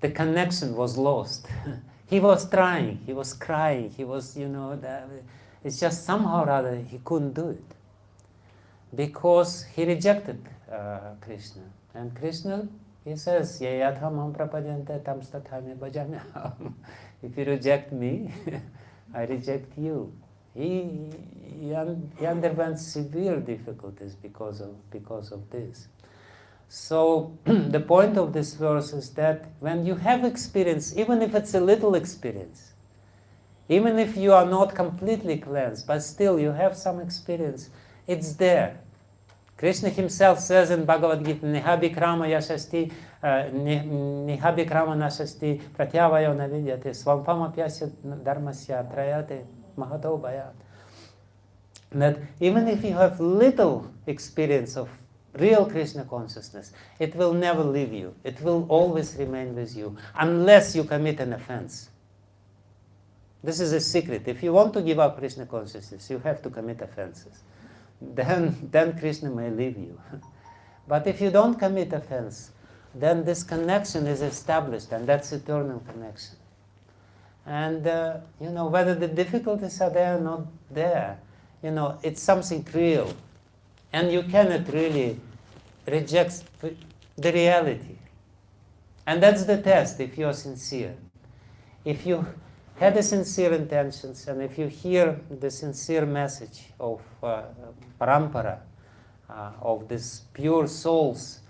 The connection was lost. He was trying, he was crying, he was, it's just somehow or other he couldn't do it. Because he rejected Krishna. And Krishna, he says, if you reject me, I reject you. He underwent severe difficulties because of this. So the point of this verse is that when you have experience, even if it's a little experience, even if you are not completely cleansed, but still you have some experience, it's there. Krishna himself says in Bhagavad Gita, Nihabhikrama yashasti, Nihabhikrama nashasti, pratyavayo navidyate, svampama pyasya dharmasya trayate mahato bhayat. That even if you have little experience of real Krishna consciousness, it will never leave you. It will always remain with you, unless you commit an offense. This is a secret. If you want to give up Krishna consciousness, you have to commit offenses. Then Krishna may leave you. But if you don't commit offense, then this connection is established, and that's eternal connection. And whether the difficulties are there or not there, it's something real. And you cannot really reject the reality. And that's the test, if you're sincere. If you had the sincere intentions, and if you hear the sincere message of parampara, of these pure souls,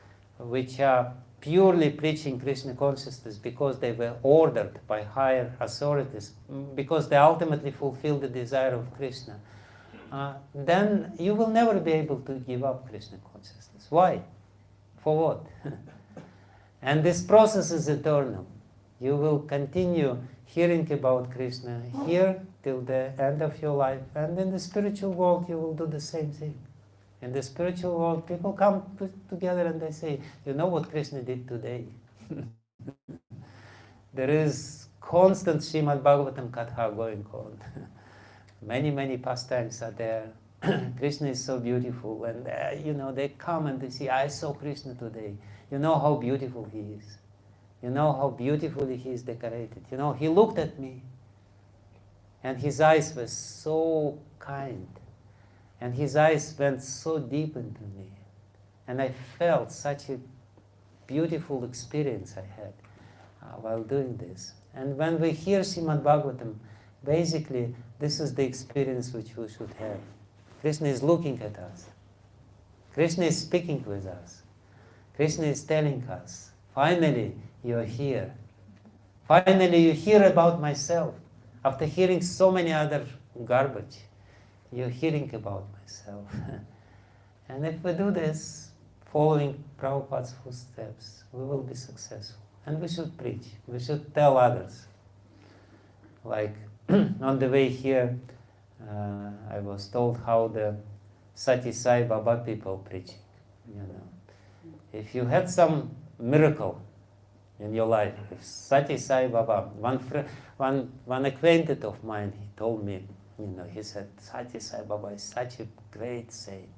which are purely preaching Krishna consciousness because they were ordered by higher authorities, because they ultimately fulfill the desire of Krishna, then you will never be able to give up Krishna consciousness. Why? For what? And this process is eternal. You will continue hearing about Krishna here till the end of your life, and in the spiritual world you will do the same thing. In the spiritual world, people come together and they say, you know what Krishna did today? There is constant Srimad Bhagavatam Katha going on. Many pastimes are there. Krishna is so beautiful, and they come and they say, I saw Krishna today. You know how beautiful he is. You know how beautifully he is decorated. He looked at me, and his eyes were so kind, and his eyes went so deep into me, and I felt such a beautiful experience I had while doing this. And when we hear Srimad Bhagavatam, basically this is the experience which we should have. Krishna is looking at us. Krishna is speaking with us. Krishna is telling us, finally you are here. Finally you hear about myself. After hearing so many other garbage, you're hearing about myself. And if we do this, following Prabhupada's footsteps, we will be successful. And we should preach. We should tell others. Like on the way here, I was told how the Sati Sai Baba people preaching. If you had some miracle in your life, if Sati Sai Baba, one acquaintance of mine, he told me, he said, Sati Sai Baba is such a great saint.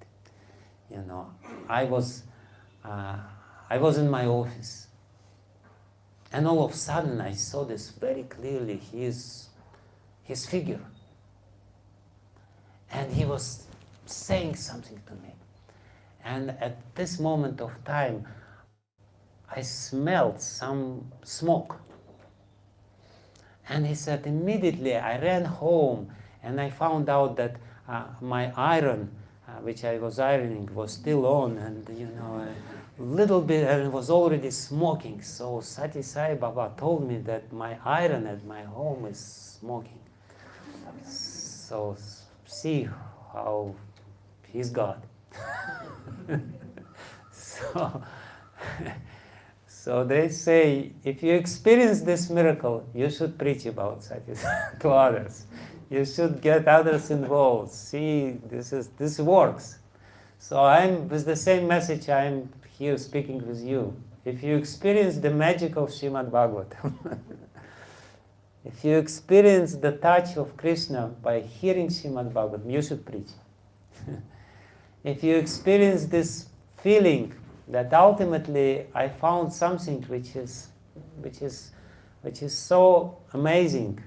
I was in my office, and all of a sudden I saw this very clearly, his figure. And he was saying something to me. And at this moment of time, I smelled some smoke. And he said, immediately I ran home and I found out that my iron, which I was ironing, was still on, and a little bit, and it was already smoking. So Sati Sai Baba told me that my iron at my home is smoking. So see how he's God. So they say, if you experience this miracle, you should preach about Sati to others. You should get others involved. See, this works. So I'm with the same message. I'm here speaking with you. If you experience the magic of Srimad Bhagavatam, if you experience the touch of Krishna by hearing Srimad Bhagavatam, you should preach. If you experience this feeling that ultimately I found something which is so amazing,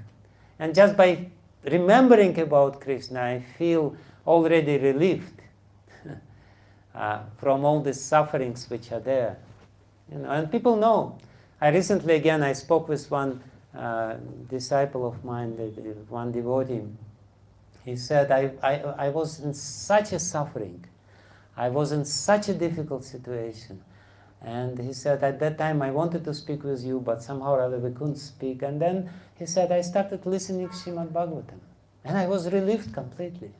and just by remembering about Krishna, I feel already relieved from all the sufferings which are there. And people know. I spoke with one disciple of mine, one devotee. He said, I was in such a suffering. I was in such a difficult situation. And he said, at that time I wanted to speak with you, but somehow or other we couldn't speak. And then he said, I started listening to Srimad Bhagavatam. And I was relieved completely.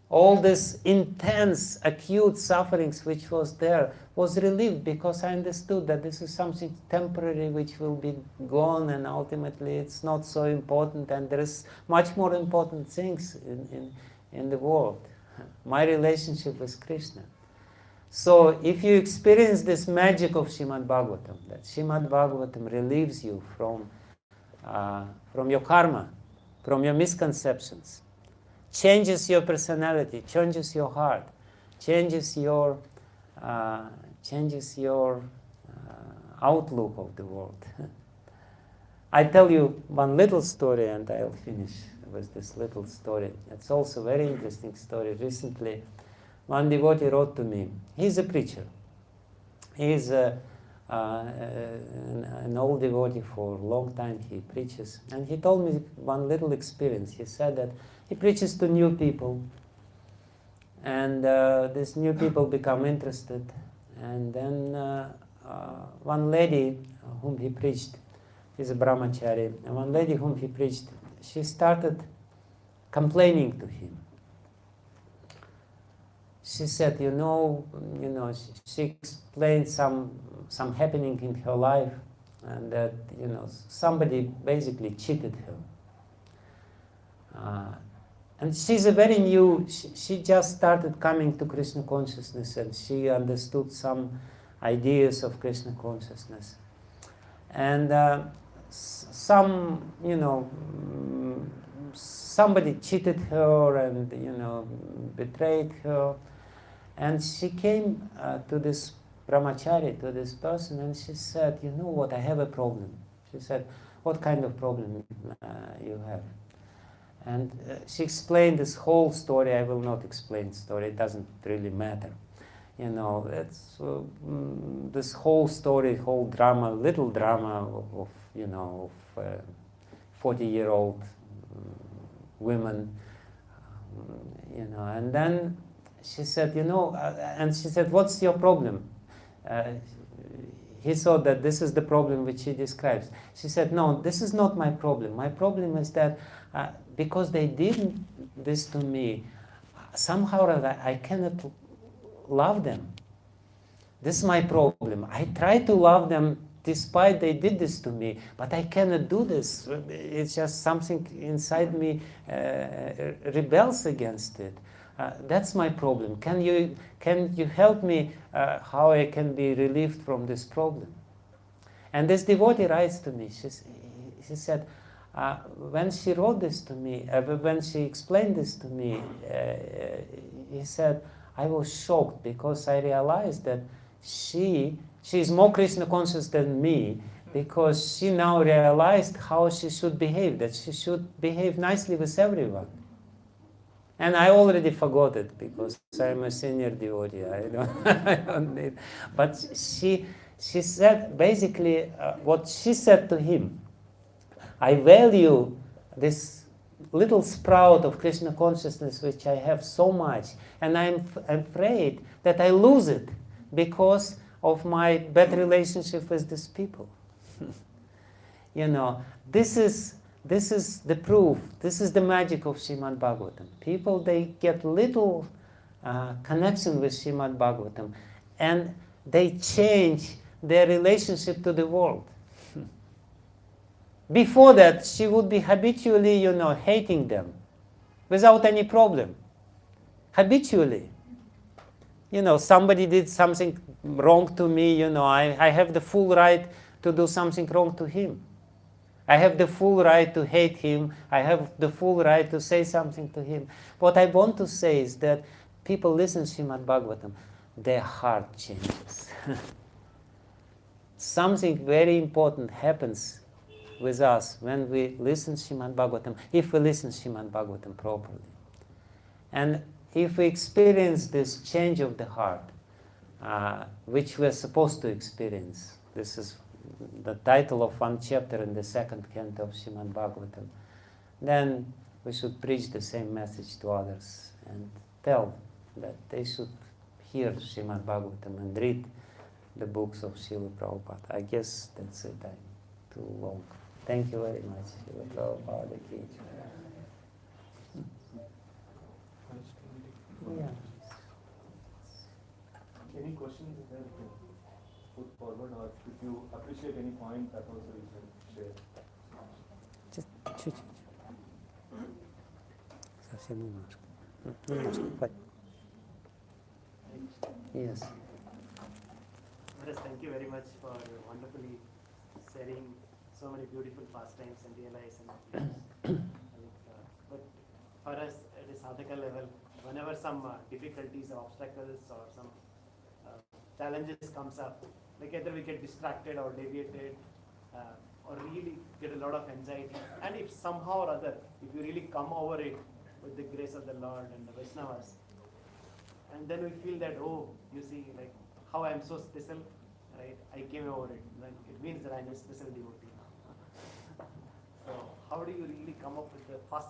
All this intense, acute sufferings which was there was relieved, because I understood that this is something temporary which will be gone, and ultimately it's not so important, and there is much more important things in the world. My relationship with Krishna. So if you experience this magic of Srimad Bhagavatam, that Srimad Bhagavatam relieves you from your karma, from your misconceptions, changes your personality, changes your heart, changes your outlook of the world. I tell you one little story, and I'll finish with this little story. It's also a very interesting story. Recently, one devotee wrote to me. He's a preacher. He's an old devotee for a long time. He preaches. And he told me one little experience. He said that he preaches to new people. And these new people become interested. And then one lady whom he preached, he's a brahmachari, and one lady whom he preached, she started complaining to him. She said, she explained some happening in her life, and that, somebody basically cheated her. And she's a very new, she just started coming to Krishna consciousness, and she understood some ideas of Krishna consciousness. And some, somebody cheated her and, betrayed her. And she came to this brahmachari, to this person, and she said, you know what, I have a problem. She said, what kind of problem you have? And she explained this whole story. I will not explain the story. It doesn't really matter. It's this whole story, whole drama, little drama of 40-year-old women, and then she said, and she said, what's your problem? He thought that this is the problem which she describes. She said, no, this is not my problem. My problem is that because they did this to me, somehow or other I cannot love them. This is my problem. I try to love them despite they did this to me, but I cannot do this. It's just something inside me rebels against it. That's my problem. Can you help me how I can be relieved from this problem? And this devotee writes to me. She said, when she wrote this to me, when she explained this to me, he said, I was shocked because I realized that she is more Krishna conscious than me, because she now realized how she should behave, that she should behave nicely with everyone. And I already forgot it because I'm a senior devotee. I don't need. But she said basically what she said to him. I value this little sprout of Krishna consciousness which I have so much, and I'm afraid that I lose it because of my bad relationship with these people. This is the proof. This is the magic of Srimad Bhagavatam. People, they get little connection with Srimad Bhagavatam, and they change their relationship to the world. Before that, she would be habitually, hating them without any problem. Habitually. Somebody did something wrong to me, I have the full right to do something wrong to him. I have the full right to hate him. I have the full right to say something to him. What I want to say is that people listen to Srimad Bhagavatam, their heart changes. Something very important happens with us when we listen to Srimad Bhagavatam, if we listen to Srimad Bhagavatam properly. And if we experience this change of the heart, which we're supposed to experience, this is the title of one chapter in the second canto of Srimad Bhagavatam, then we should preach the same message to others and tell that they should hear Srimad Bhagavatam and read the books of Srila Prabhupada. I guess that's it. I'm too long. Thank you very much, Srila Prabhupada. Yeah. Any questions that you can put forward, or if you appreciate any point that also you can share? Just чуть-чуть. Совсем немножко. Немножко, хватит. Yes. Thank you very much for wonderfully sharing so many beautiful pastimes and realizing. But for us at a sadhaka level, whenever some difficulties or obstacles or some challenges comes up, like either we get distracted or deviated, or really get a lot of anxiety. And if somehow or other, if you really come over it with the grace of the Lord and the Vaishnavas, and then we feel that, oh, you see, like how I'm so special, right? I came over it. Then it means that I'm a special devotee. So how do you really come up with the first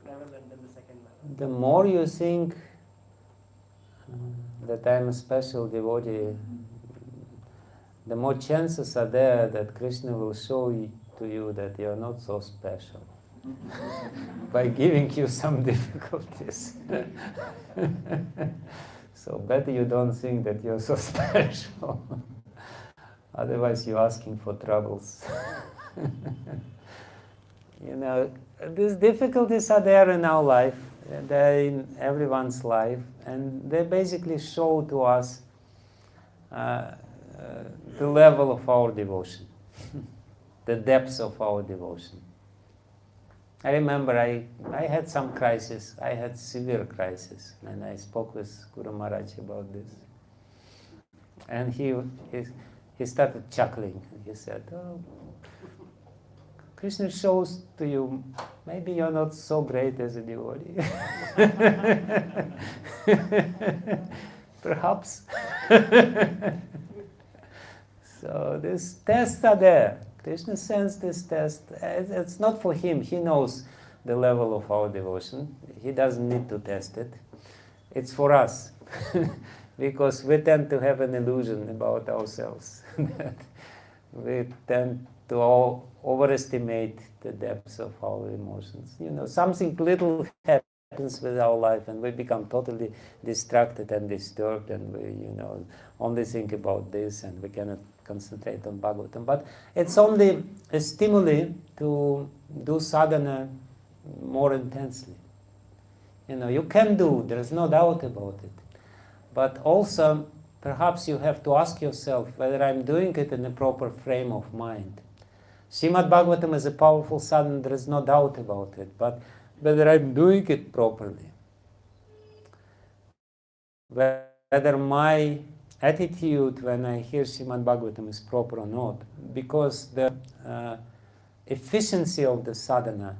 level and then the second level? The more you think that I'm a special devotee, the more chances are there that Krishna will show to you that you are not so special by giving you some difficulties. So better you don't think that you're so special. Otherwise you're asking for troubles. These difficulties are there in our life. They're in everyone's life. And they basically show to us the level of our devotion, the depths of our devotion. I remember I had some crisis. I had severe crisis, and I spoke with Guru Maharaj about this. And he started chuckling. He said, "Oh, Krishna shows to you, maybe you're not so great as a devotee." Perhaps. So these tests are there. Krishna sends this test. It's not for him. He knows the level of our devotion. He doesn't need to test it. It's for us. Because we tend to have an illusion about ourselves. We tend to overestimate the depths of our emotions. Something little happens with our life and we become totally distracted and disturbed, and we, only think about this and we cannot concentrate on Bhagavatam. But it's only a stimuli to do sadhana more intensely. You can do, there's no doubt about it. But also, perhaps you have to ask yourself whether I'm doing it in a proper frame of mind. Srimad Bhagavatam is a powerful sadhana, there is no doubt about it. But whether I'm doing it properly, whether my attitude when I hear Srimad Bhagavatam is proper or not, because the efficiency of the sadhana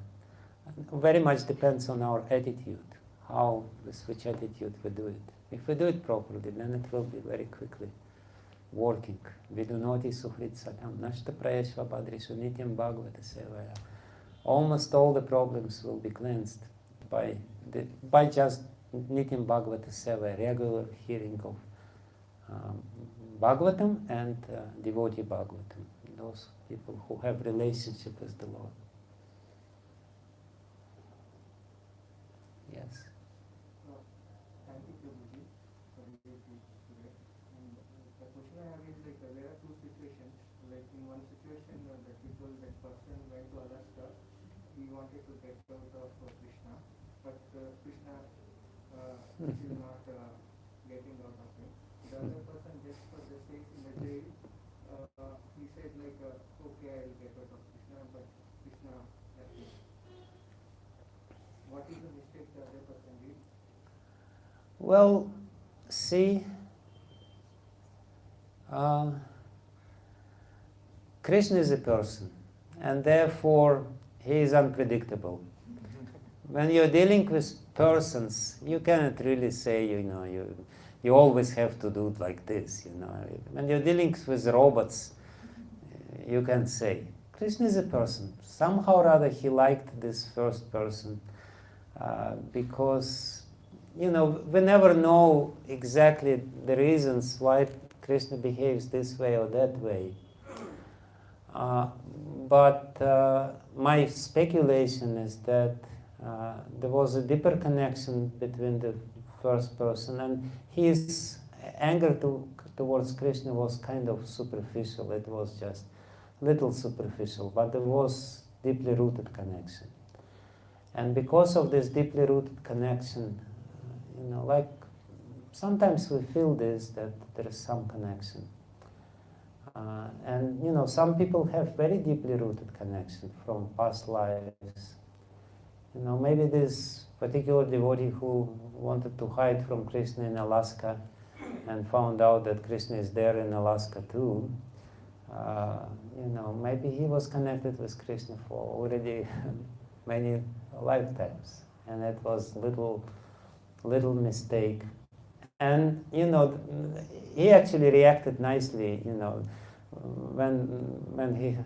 very much depends on our attitude, with which attitude we do it. If we do it properly, then it will be very quickly working. Vidunoti suhrit sadham nashta prayashva badrishu nityam bhagavata sevaya. Almost all the problems will be cleansed by just nityam bhagavata sevaya, regular hearing of Bhagavatam and devotee Bhagavatam. Those people who have relationship with the Lord. Yes. Thank you, Prabhuji, for the teaching today. And the question I have is there are two situations. Like in one situation, the people, that person went to Alaska. He wanted to get out of Krishna, but Krishna is not getting out of him. The other person, just for the sake in the jail, he said okay, I will get out of Krishna, but Krishna left him. What is the mistake the other person did? Well, see, Krishna is a person, and therefore he is unpredictable. When you're dealing with persons, you cannot really say, you always have to do it like this, When you're dealing with robots, you can say. Krishna is a person. Somehow or other he liked this first person because, we never know exactly the reasons why Krishna behaves this way or that way. But my speculation is that there was a deeper connection between the first person, and his anger towards Krishna was kind of superficial. It was just little superficial, but there was deeply rooted connection. And because of this deeply rooted connection, sometimes we feel this, that there is some connection. And some people have very deeply rooted connection from past lives. Maybe this particular devotee who wanted to hide from Krishna in Alaska and found out that Krishna is there in Alaska too. Maybe he was connected with Krishna for already many lifetimes, and it was little mistake. And he actually reacted nicely. When he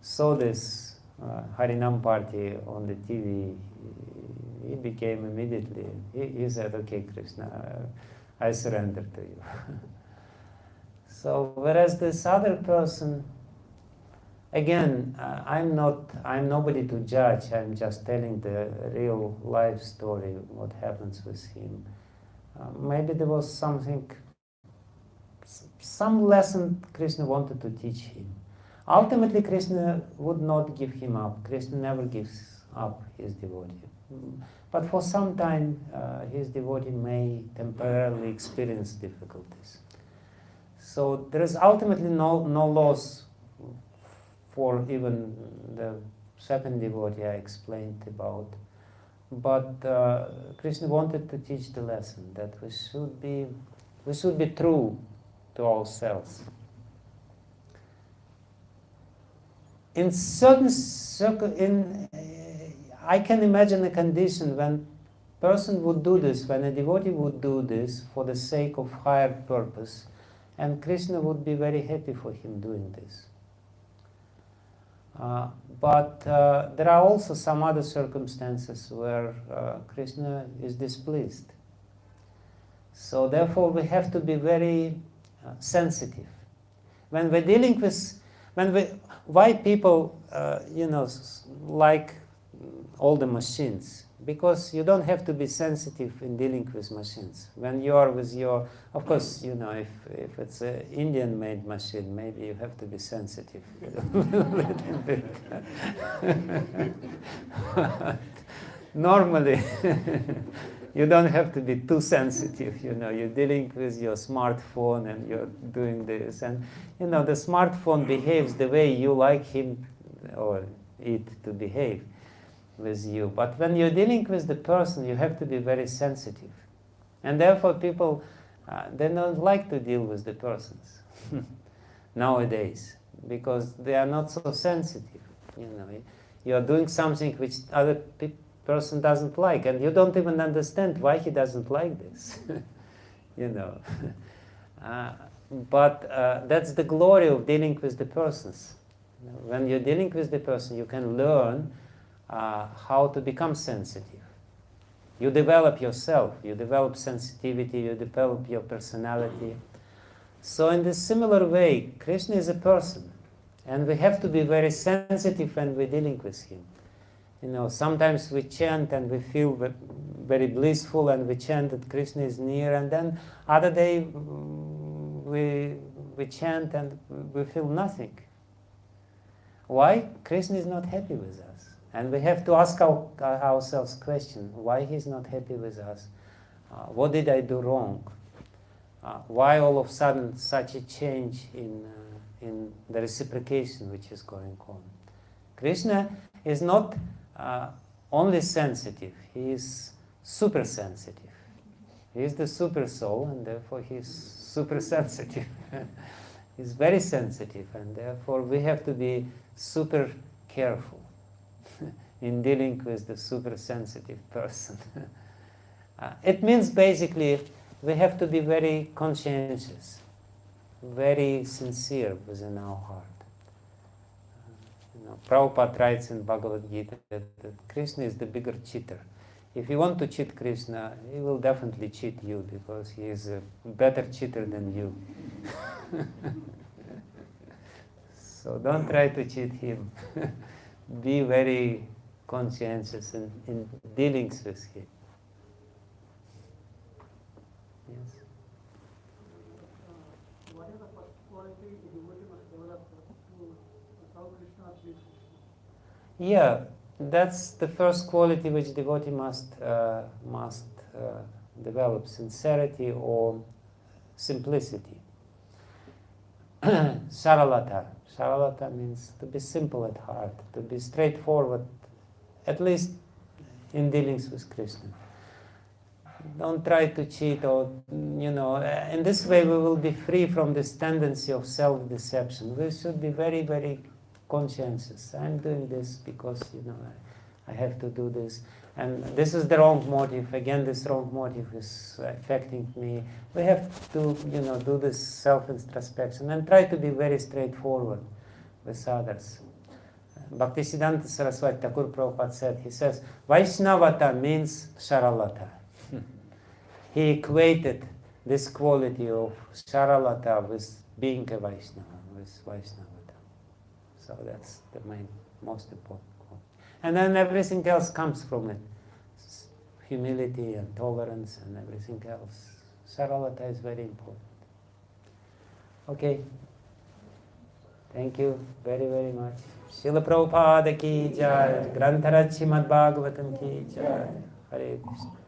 saw this Harinam party on the TV, he became immediately. He said, "Okay, Krishna, I surrender to you." So, whereas this other person, again, I'm nobody to judge. I'm just telling the real life story, what happens with him. Maybe there was some lesson Krishna wanted to teach him. Ultimately, Krishna would not give him up. Krishna never gives up his devotee. But for some time, his devotee may temporarily experience difficulties. So there is ultimately no loss for even the second devotee I explained about. But Krishna wanted to teach the lesson that we should be true to ourselves. In certain I can imagine a condition when person would do this, when a devotee would do this for the sake of higher purpose, and Krishna would be very happy for him doing this. But there are also some other circumstances where Krishna is displeased. So therefore we have to be very sensitive. When we're dealing with, why people, like all the machines? Because you don't have to be sensitive in dealing with machines. When you are with your, of course, if it's an Indian-made machine, maybe you have to be sensitive a little bit. Normally, you don't have to be too sensitive. You're dealing with your smartphone and you're doing this, and the smartphone behaves the way you like him or it to behave with you. But when you're dealing with the person, you have to be very sensitive. And therefore people, they don't like to deal with the persons nowadays, because they are not so sensitive. You are doing something which other person doesn't like, and you don't even understand why he doesn't like this. But that's the glory of dealing with the persons. When you're dealing with the person, you can learn how to become sensitive. You develop yourself, you develop sensitivity, you develop your personality. So in this similar way, Krishna is a person, and we have to be very sensitive when we're dealing with him. Sometimes we chant and we feel very blissful, and we chant that Krishna is near, and then other day we chant and we feel nothing. Why? Krishna is not happy with us. And we have to ask ourselves question, why he's not happy with us? What did I do wrong? Why all of a sudden such a change in the reciprocation which is going on? Krishna is not only sensitive, he is super sensitive. He is the super soul, and therefore he is super sensitive. He's very sensitive, and therefore we have to be super careful in dealing with the super sensitive person. It means basically we have to be very conscientious, very sincere within our heart. Prabhupada writes in Bhagavad Gita that Krishna is the bigger cheater. If you want to cheat Krishna, he will definitely cheat you, because he is a better cheater than you. So don't try to cheat him. Be very conscientious in dealings with him. Yes. What is the first quality a devotee must develop to serve Krishna or please Krishna? Yeah, that's the first quality which devotee must develop: sincerity or simplicity. Saralata. Saralata means to be simple at heart, to be straightforward, at least in dealings with Krishna. Don't try to cheat, or, in this way we will be free from this tendency of self-deception. We should be very, very conscientious. I'm doing this because, I have to do this. And this is the wrong motive. Again, this wrong motive is affecting me. We have to, do this self-introspection and try to be very straightforward with others. Bhaktisiddhanta Saraswati Thakur Prabhupada said, he says, Vaishnavata means Saralata. He equated this quality of Saralata with being a Vaishnava, with Vaishnavata. So that's the most important quality. And then everything else comes from it. Humility and tolerance and everything else. Saralata is very important. Okay. Thank you very, very much. Srila Prabhupada ki jai. Grantaraj Srimad Bhagavatam ki jai. Hare Krishna.